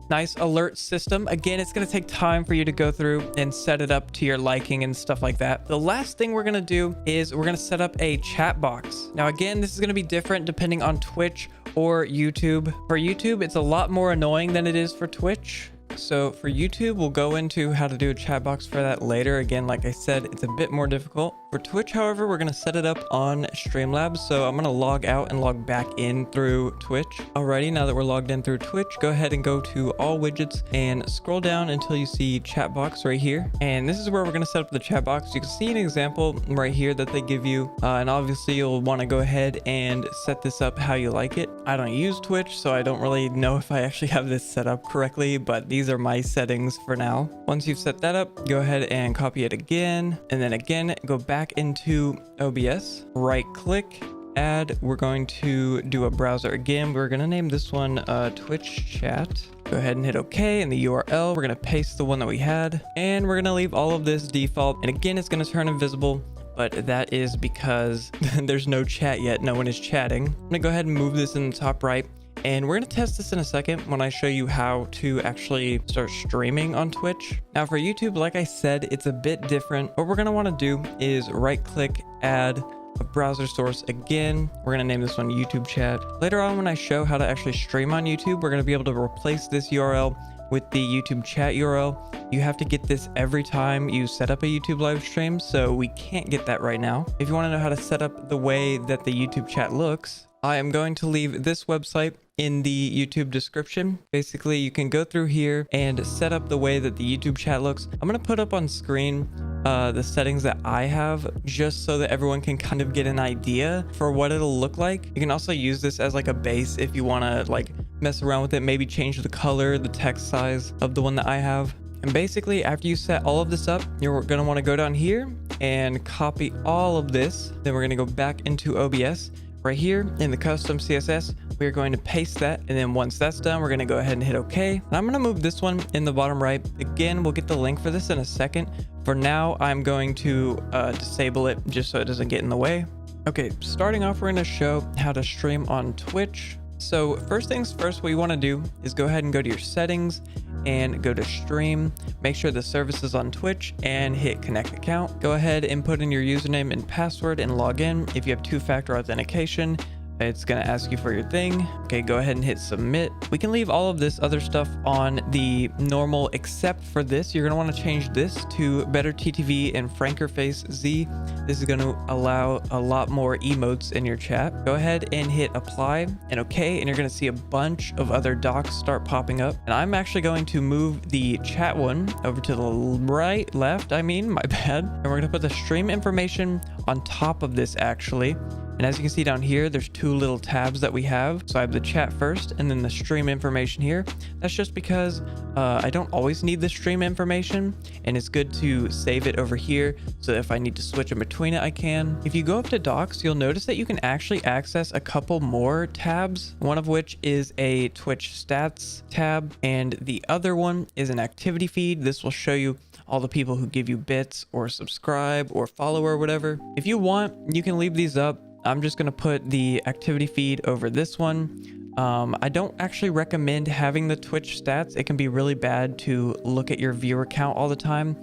A: nice alert system. Again, it's going to take time for you to go through and set it up to your liking and stuff like that. The last thing we're going to do is we're going to set up a chat box. Now, again, this is going to be different depending on Twitch or YouTube. For YouTube, it's a lot more annoying than it is for Twitch. So for YouTube, we'll go into how to do a chat box for that later. Again, like I said, it's a bit more difficult. For Twitch, however, we're going to set it up on Streamlabs. So I'm going to log out and log back in through Twitch. Alrighty, now that we're logged in through Twitch, go ahead and go to all widgets and scroll down until you see chat box right here. And this is where we're going to set up the chat box. You can see an example right here that they give you. And obviously you'll want to go ahead and set this up how you like it. I don't use Twitch, so I don't really know if I actually have this set up correctly, but these are my settings for now. Once you've set that up, go ahead and copy it again. And then again, go back into OBS, right click, add. We're going to do a browser again. We're going to name this one Twitch chat. Go ahead and hit OK, and the URL, we're going to paste the one that we had, and we're going to leave all of this default. And again, it's going to turn invisible, but that is because there's no chat yet. No one is chatting. I'm going to go ahead and move this in the top right. And we're going to test this in a second when I show you how to actually start streaming on Twitch. Now for YouTube, like I said, it's a bit different. What we're going to want to do is right click, add a browser source again. We're going to name this one YouTube chat. Later on, when I show how to actually stream on YouTube, we're going to be able to replace this URL with the YouTube chat URL. You have to get this every time you set up a YouTube live stream, so we can't get that right now. If you want to know how to set up the way that the YouTube chat looks, I am going to leave this website in the YouTube description. Basically, you can go through here and set up the way that the YouTube chat looks. I'm going to put up on screen the settings that I have, just so that everyone can kind of get an idea for what it'll look like. You can also use this as like a base if you want to like mess around with it, maybe change the color, the text size of the one that I have. And basically, after you set all of this up, you're going to want to go down here and copy all of this. Then we're going to go back into OBS. Right here in the custom CSS, we're going to paste that. And then once that's done, we're going to go ahead and hit OK. And I'm going to move this one in the bottom right. Again, we'll get the link for this in a second. For now, I'm going to disable it just so it doesn't get in the way. Okay, starting off, we're going to show how to stream on Twitch. So first things first, what you want to do is go ahead and go to your settings and go to stream. Make sure the service is on Twitch and hit connect account. Go ahead and put in your username and password and log in. If you have two-factor authentication, it's going to ask you for your thing. Okay, go ahead and hit submit. We can leave all of this other stuff on the normal, except for this. You're going to want to change this to better TTV and franker face Z. This is going to allow a lot more emotes in your chat. Go ahead and hit apply and okay, and you're going to see a bunch of other docs start popping up. And I'm actually going to move the chat one over to the left, my bad. And we're going to put the stream information on top of this actually. And as you can see down here, there's two little tabs that we have. So I have the chat first and then the stream information here. That's just because I don't always need the stream information, and it's good to save it over here so that if I need to switch in between it, I can. If you go up to docs, you'll notice that you can actually access a couple more tabs, one of which is a Twitch stats tab, and the other one is an activity feed. This will show you all the people who give you bits or subscribe or follow or whatever. If you want, you can leave these up. I'm just going to put the activity feed over this one. I don't actually recommend having the Twitch stats. It can be really bad to look at your viewer count all the time.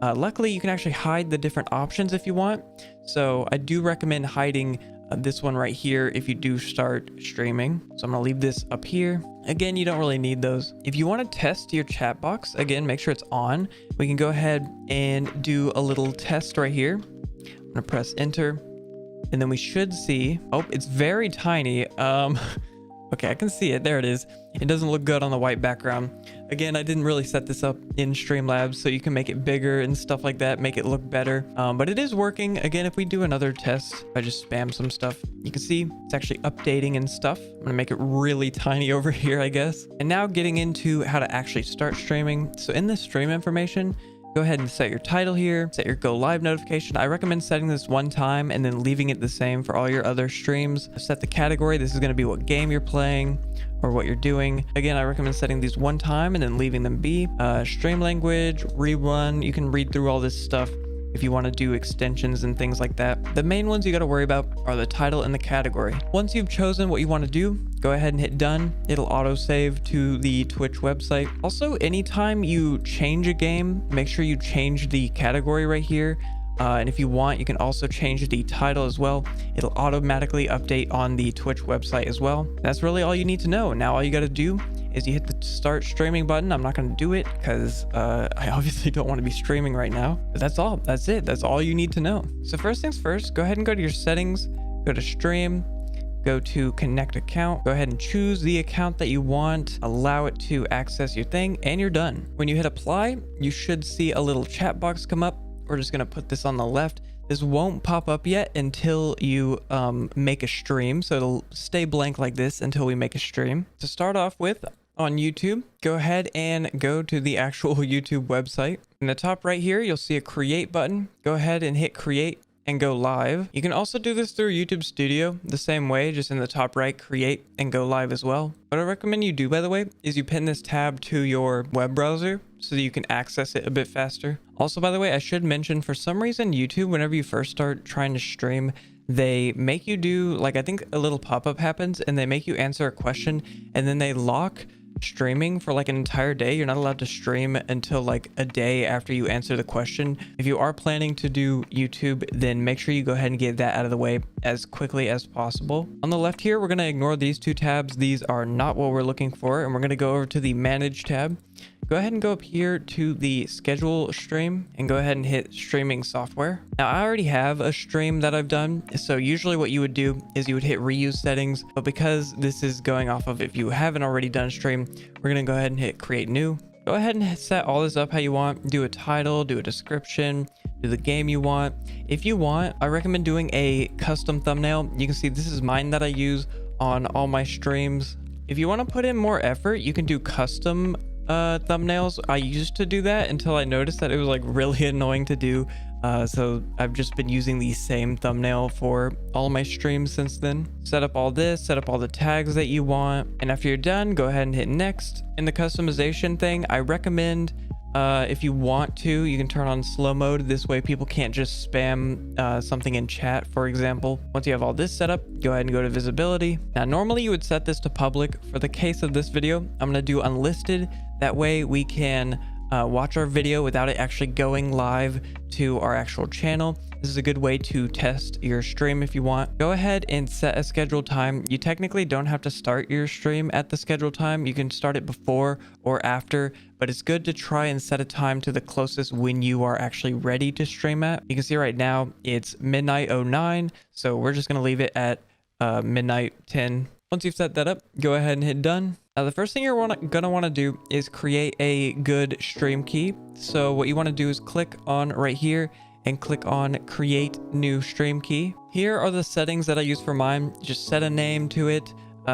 A: Luckily, you can actually hide the different options if you want. So I do recommend hiding this one right here if you do start streaming. So I'm going to leave this up here. Again, you don't really need those. If you want to test your chat box, again, make sure it's on. We can go ahead and do a little test right here. I'm going to press enter. And then we should see, oh, it's very tiny. Okay, I can see it. There it is. It doesn't look good on the white background. Again, I didn't really set this up in Streamlabs, so you can make it bigger and stuff like that, make it look better. But it is working. Again, if we do another test, if I just spam some stuff, you can see it's actually updating and stuff. I'm gonna make it really tiny over here, I guess. And now getting into how to actually start streaming. So in the stream information, go ahead and set your title here, set your go live notification. I recommend setting this one time and then leaving it the same for all your other streams. Set the category. This is going to be what game you're playing or what you're doing. Again, I recommend setting these one time and then leaving them be. Stream language, rerun. You can read through all this stuff if you want to do extensions and things like that. The main ones you got to worry about are the title and the category. Once you've chosen what you want to do, go ahead and hit done. It'll auto save to the Twitch website. Also, anytime you change a game, make sure you change the category right here. And if you want, you can also change the title as well. It'll automatically update on the Twitch website as well. That's really all you need to know. Now all you got to do is you hit the start streaming button. I'm not going to do it because I obviously don't want to be streaming right now. But that's all. That's it. That's all you need to know. So first things first, go ahead and go to your settings, go to stream, go to connect account, go ahead and choose the account that you want, allow it to access your thing, and you're done. When you hit apply, you should see a little chat box come up. We're just going to put this on the left. This won't pop up yet until you make a stream. So it'll stay blank like this until we make a stream. To start off with, on YouTube, go ahead and go to the actual YouTube website. In the top right here, you'll see a create button. Go ahead and hit create and go live. You can also do this through YouTube Studio the same way, just in the top right, create and go live as well. What I recommend you do, by the way, is you pin this tab to your web browser so that you can access it a bit faster. Also, by the way, I should mention, for some reason, YouTube, whenever you first start trying to stream, they make you do, like, I think a little pop-up happens and they make you answer a question and then they lock streaming for like an entire day. You're not allowed to stream until like a day after you answer the question. If you are planning to do YouTube, then make sure you go ahead and get that out of the way as quickly as possible. On the left here, we're going to ignore these two tabs. These are not what we're looking for, and we're going to go over to the manage tab. go ahead and go up here to the schedule stream and go ahead and hit streaming software. Now I already have a stream that I've done, so usually what you would do is you would hit reuse settings, but because this is going off of if you haven't already done a stream, we're gonna go ahead and hit create new. Go ahead and set all this up how you want. Do a title, do a description, do the game you want. If you want, I recommend doing a custom thumbnail. You can see this is mine that I use on all my streams. If you want to put in more effort, you can do custom thumbnails. I used to do that until I noticed that it was like really annoying to do. So I've just been using the same thumbnail for all my streams since then. Set up all this, set up all the tags that you want. And after you're done, go ahead and hit next. In the customization thing, I recommend if you want to, you can turn on slow mode. This way people can't just spam something in chat, for example. Once you have all this set up, go ahead and go to visibility. Now, normally you would set this to public. For the case of this video, I'm going to do unlisted. That way we can watch our video without it actually going live to our actual channel. This is a good way to test your stream if you want. Go ahead and set a scheduled time. You technically don't have to start your stream at the scheduled time. You can start it before or after, but it's good to try and set a time to the closest when you are actually ready to stream at. You can see right now it's midnight 09, so we're just going to leave it at midnight 10. Once you've set that up, go ahead and hit done. Now, the first thing you're gonna want to do is create a good stream key. So what you want to do is click on right here and click on create new stream key. Here are the settings that I use for mine. Just set a name to it,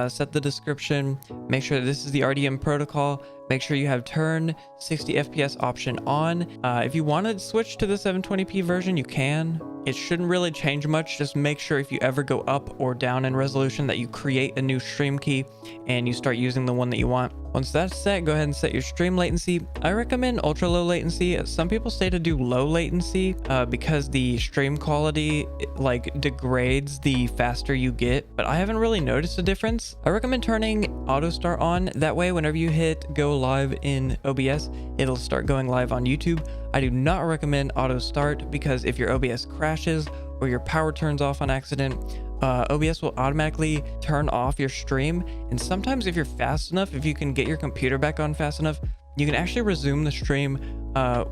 A: set the description, make sure that this is the RDM protocol, make sure you have turn 60 FPS option on. If you want to switch to the 720p version, you can. It shouldn't really change much. Just make sure if you ever go up or down in resolution that you create a new stream key and you start using the one that you want. Once that's set, go ahead and set your stream latency. I recommend ultra low latency. Some people say to do low latency because the stream quality like degrades the faster you get, but I haven't really noticed a difference. I recommend turning auto start on. That way, whenever you hit go live in OBS, it'll start going live on YouTube. I do not recommend auto start because if your OBS crashes or your power turns off on accident, OBS will automatically turn off your stream. And sometimes if you're fast enough, if you can get your computer back on fast enough, you can actually resume the stream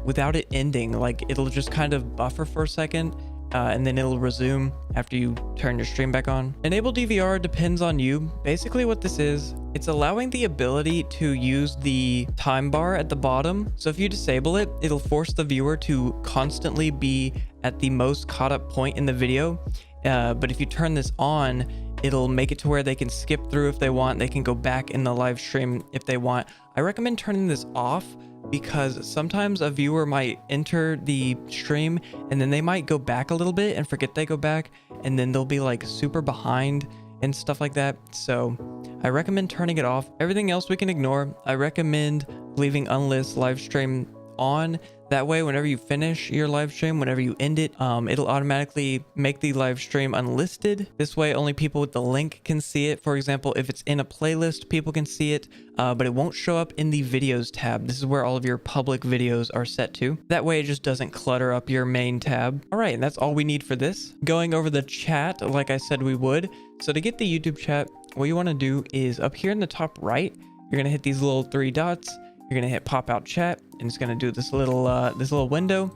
A: without it ending. Like it'll just kind of buffer for a second and then it'll resume after you turn your stream back on. Enable DVR depends on you. Basically what this is, it's allowing the ability to use the time bar at the bottom. So if you disable it, it'll force the viewer to constantly be at the most caught up point in the video. But if you turn this on, it'll make it to where they can skip through if they want. They can go back in the live stream if they want. I recommend turning this off because sometimes a viewer might enter the stream and then they might go back a little bit and forget they go back, and then they'll be like super behind and stuff like that. So I recommend turning it off. Everything else we can ignore. I recommend leaving unlist live stream on. That way, whenever you finish your live stream, whenever you end it, it'll automatically make the live stream unlisted. This way, only people with the link can see it. For example, if it's in a playlist, people can see it, but it won't show up in the videos tab. This is where all of your public videos are set to. That way, it just doesn't clutter up your main tab. All right, and that's all we need for this. Going over the chat, like I said we would. So to get the YouTube chat, what you want to do is up here in the top right, you're going to hit these little three dots. You're going to hit pop out chat, and it's going to do this little window.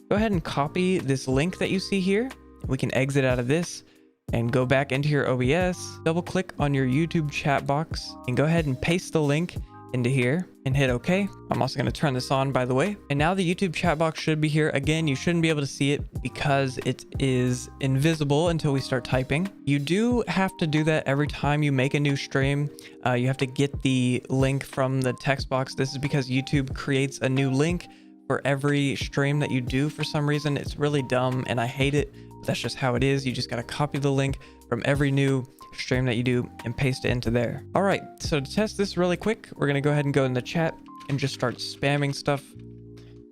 A: Go ahead and copy this link that you see here. We can exit out of this and go back into your OBS. Double click on your YouTube chat box and go ahead and paste the link into here and hit OK. I'm also going to turn this on, by the way. And now the YouTube chat box should be here. Again, you shouldn't be able to see it because it is invisible until we start typing. You do have to do that every time you make a new stream. You have to get the link from the text box. This is because YouTube creates a new link for every stream that you do. For some reason, it's really dumb and I hate it, but that's just how it is. You just got to copy the link from every new stream that you do and paste it into there. All right, so to test this really quick, we're gonna go ahead and go in the chat and just start spamming stuff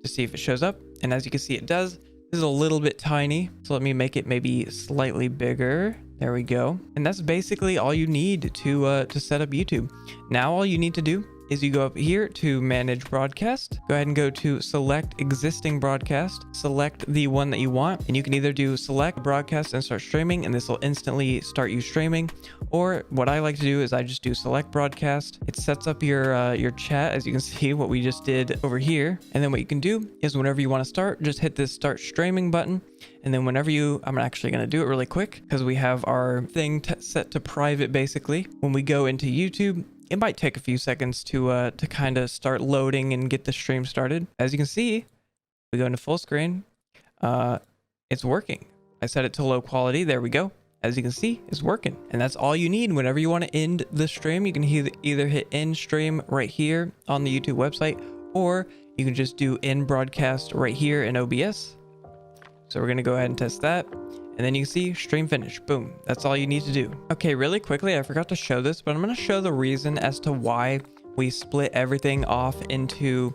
A: to see if it shows up. And as you can see, it does. This is a little bit tiny, so let me make it maybe slightly bigger. There we go. And that's basically all you need to set up YouTube. Now all you need to do is you go up here to manage broadcast, go ahead and go to select existing broadcast, select the one that you want, and you can either do select broadcast and start streaming, and this will instantly start you streaming, or what I like to do is I just do select broadcast. It sets up your chat, as you can see what we just did over here. And then what you can do is whenever you want to start, just hit this start streaming button. And then whenever I'm actually going to do it really quick because we have our thing set to private. Basically, when we go into YouTube, it might take a few seconds to kind of start loading and get the stream started. As you can see, we go into full screen. It's working. I set it to low quality. There we go. As you can see, it's working. And that's all you need. Whenever you want to end the stream, you can either hit end stream right here on the YouTube website, or you can just do end broadcast right here in OBS. So we're going to go ahead and test that. And then you can see stream finish. Boom. That's all you need to do. Okay, really quickly, I forgot to show this, but I'm going to show the reason as to why we split everything off into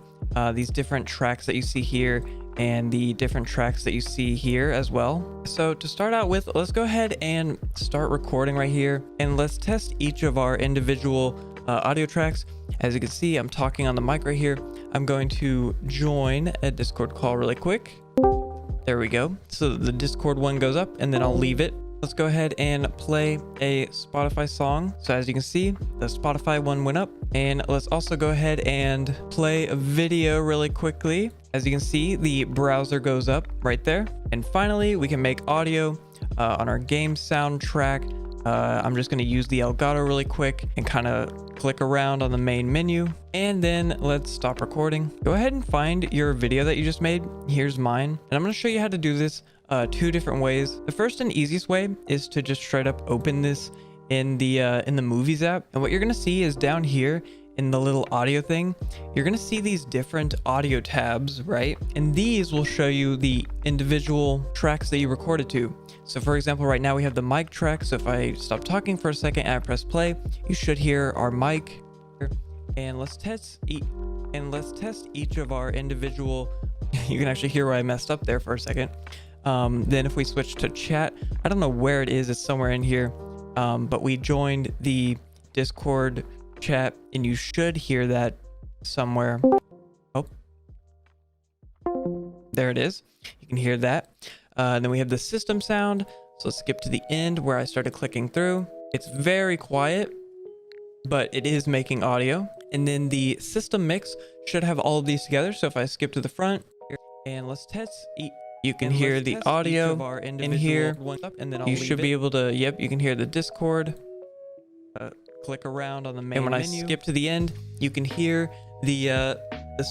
A: these different tracks that you see here and the different tracks that you see here as well. So to start out with, let's go ahead and start recording right here, and let's test each of our individual audio tracks. As you can see, I'm talking on the mic right here. I'm going to join a Discord call really quick. There we go. So the Discord one goes up, and then I'll leave it. Let's go ahead and play a Spotify song. So as you can see, the Spotify one went up. And let's also go ahead and play a video really quickly. As you can see, the browser goes up right there. And finally, we can make audio on our game soundtrack. I'm just going to use the Elgato really quick and kind of click around on the main menu. And then let's stop recording. Go ahead and find your video that you just made. Here's mine. And I'm going to show you how to do this two different ways. The first and easiest way is to just straight up open this in the Movies app. And what you're going to see is down here in the little audio thing, you're going to see these different audio tabs, right? And these will show you the individual tracks that you recorded to. So for example, right now we have the mic track. So if I stop talking for a second and I press play, you should hear our mic. And let's test each of our individual. You can actually hear where I messed up there for a second. Then if we switch to chat, I don't know where it is. It's somewhere in here. But we joined the Discord chat, and you should hear that somewhere. Oh, there it is. You can hear that. And then we have the system sound. So let's skip to the end where I started clicking through. It's very quiet, but it is making audio. And then the system mix should have all of these together. So if I skip to the front and let's test, you can hear the audio in here. And then you should be able to, yep, you can hear the Discord. Click around on the main menu. And when I skip to the end, you can hear the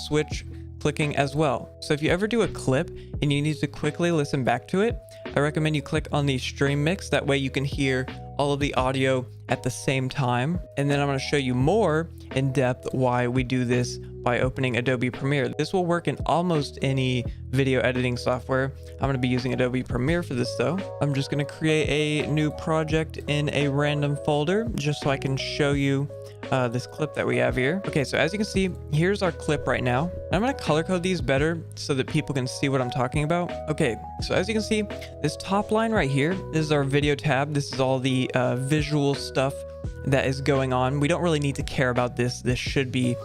A: switch clicking as well. So if you ever do a clip and you need to quickly listen back to it, I recommend you click on the stream mix. That way you can hear all of the audio at the same time. And then I'm going to show you more in depth why we do this by opening Adobe Premiere. This will work in almost any video editing software. I'm going to be using Adobe Premiere for this though. I'm just going to create a new project in a random folder just so I can show you this clip that we have here. Okay, so as you can see, here's our clip right now. I'm going to color code these better so that people can see what I'm talking about. Okay, so as you can see, this top line right here, this is our video tab. This is all the visual stuff that is going on. We don't really need to care about this. This should be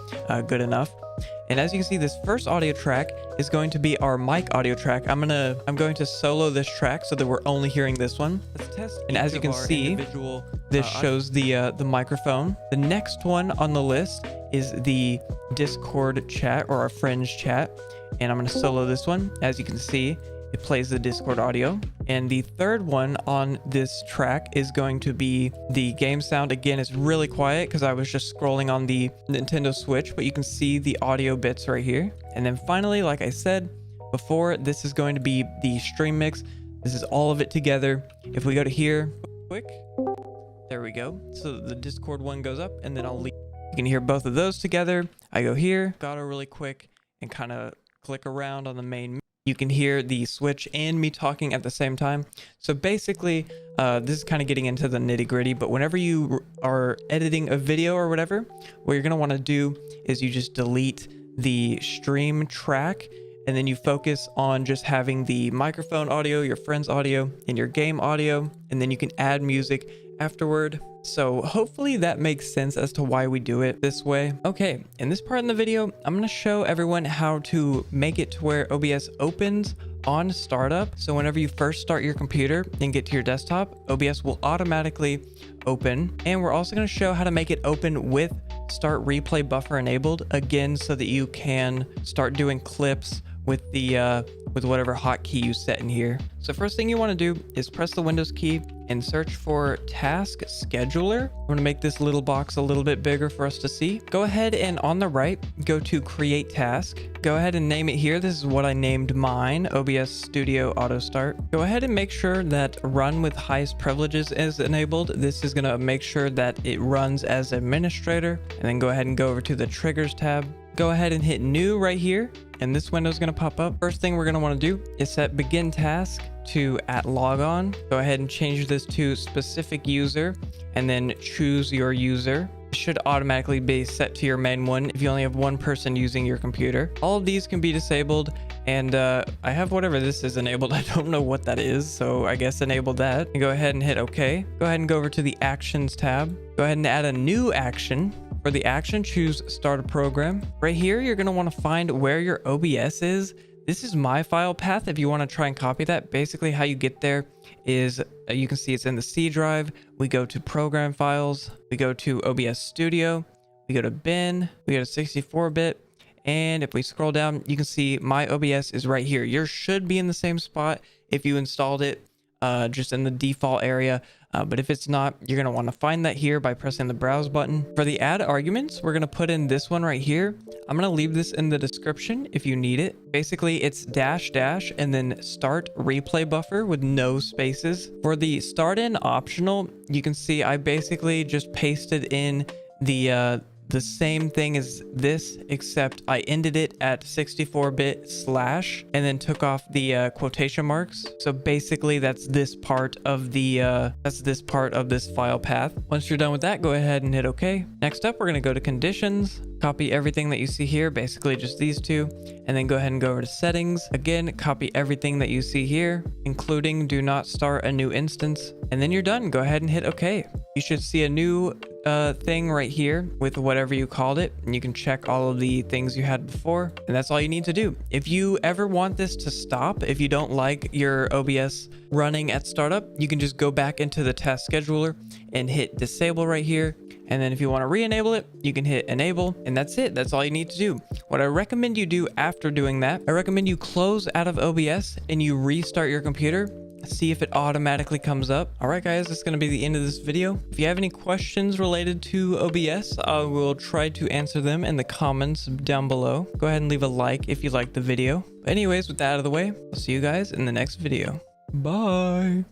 A: good enough. And as you can see, this first audio track is going to be our mic audio track. I'm going to solo this track so that we're only hearing this one. Let's test. And as you can see, this shows the microphone. The next one on the list is the Discord chat, or our friends chat. And I'm going to solo this one. As you can see, it plays the Discord audio. And the third one on this track is going to be the game sound. Again, it's really quiet because I was just scrolling on the Nintendo Switch, but you can see the audio bits right here. And then finally, like I said before, this is going to be the stream mix. This is all of it together. If we go to here, quick, there we go. So the Discord one goes up, and then I'll leave. You can hear both of those together. I go here, got it really quick, and kind of click around on the main. You can hear the switch and me talking at the same time. So basically, this is kind of getting into the nitty gritty, but whenever you are editing a video or whatever, what you're going to want to do is you just delete the stream track, and then you focus on just having the microphone audio, your friend's audio, and your game audio, and then you can add music afterward. So hopefully that makes sense as to why we do it this way. Okay, in this part in the video, I'm going to show everyone how to make it to where OBS opens on startup. So whenever you first start your computer and get to your desktop, OBS will automatically open. And we're also going to show how to make it open with start replay buffer enabled, again, so that you can start doing clips with the with whatever hotkey you set in here. So first thing you want to do is press the Windows key and search for Task Scheduler. I'm going to make this little box a little bit bigger for us to see. Go ahead and on the right, go to Create Task. Go ahead and name it here. This is what I named mine, OBS Studio Auto Start. Go ahead and make sure that Run with Highest Privileges is enabled. This is going to make sure that it runs as administrator. And then go ahead and go over to the Triggers tab. Go ahead and hit New right here, and this window is going to pop up. First thing we're going to want to do is set Begin Task to @logon. Go ahead and change this to specific user, and then choose your user. It should automatically be set to your main one if you only have one person using your computer. All of these can be disabled, and I have whatever this is enabled. I don't know what that is, so I guess enable that. And go ahead and hit OK. Go ahead and go over to the Actions tab. Go ahead and add a new action. For the action, choose Start a Program. Right here, you're going to want to find where your OBS is. This is my file path if you want to try and copy that. Basically, how you get there is you can see it's in the C drive. We go to Program Files. We go to OBS Studio. We go to Bin. We go to 64-bit. And if we scroll down, you can see my OBS is right here. Yours should be in the same spot if you installed it just in the default area. But if it's not, you're going to want to find that here by pressing the browse button. For the add arguments, we're going to put in this one right here. I'm going to leave this in the description if you need it. Basically, it's -- and then start replay buffer with no spaces. For the start in optional, you can see I basically just pasted in the same thing as this, except I ended it at 64-bit / and then took off the quotation marks. So basically that's this part of the this file path. Once you're done with that, go ahead and hit OK. Next up, we're going to go to conditions, copy everything that you see here, basically just these two, and then go ahead and go over to settings. Again, copy everything that you see here, including do not start a new instance, and then you're done. Go ahead and hit OK. You should see a new thing right here with whatever you called it, and you can check all of the things you had before, and that's all you need to do. If you ever want this to stop, if you don't like your OBS running at startup, you can just go back into the task scheduler and hit disable right here, and then if you want to re-enable it, you can hit enable, and that's it. That's all you need to do. What I recommend you do after doing that, I recommend you close out of OBS and you restart your computer. See if it automatically comes up. All right, guys, that's going to be the end of this video. If you have any questions related to OBS, I will try to answer them in the comments down below. Go ahead and leave a like if you liked the video. But anyways, with that out of the way, I'll see you guys in the next video. Bye.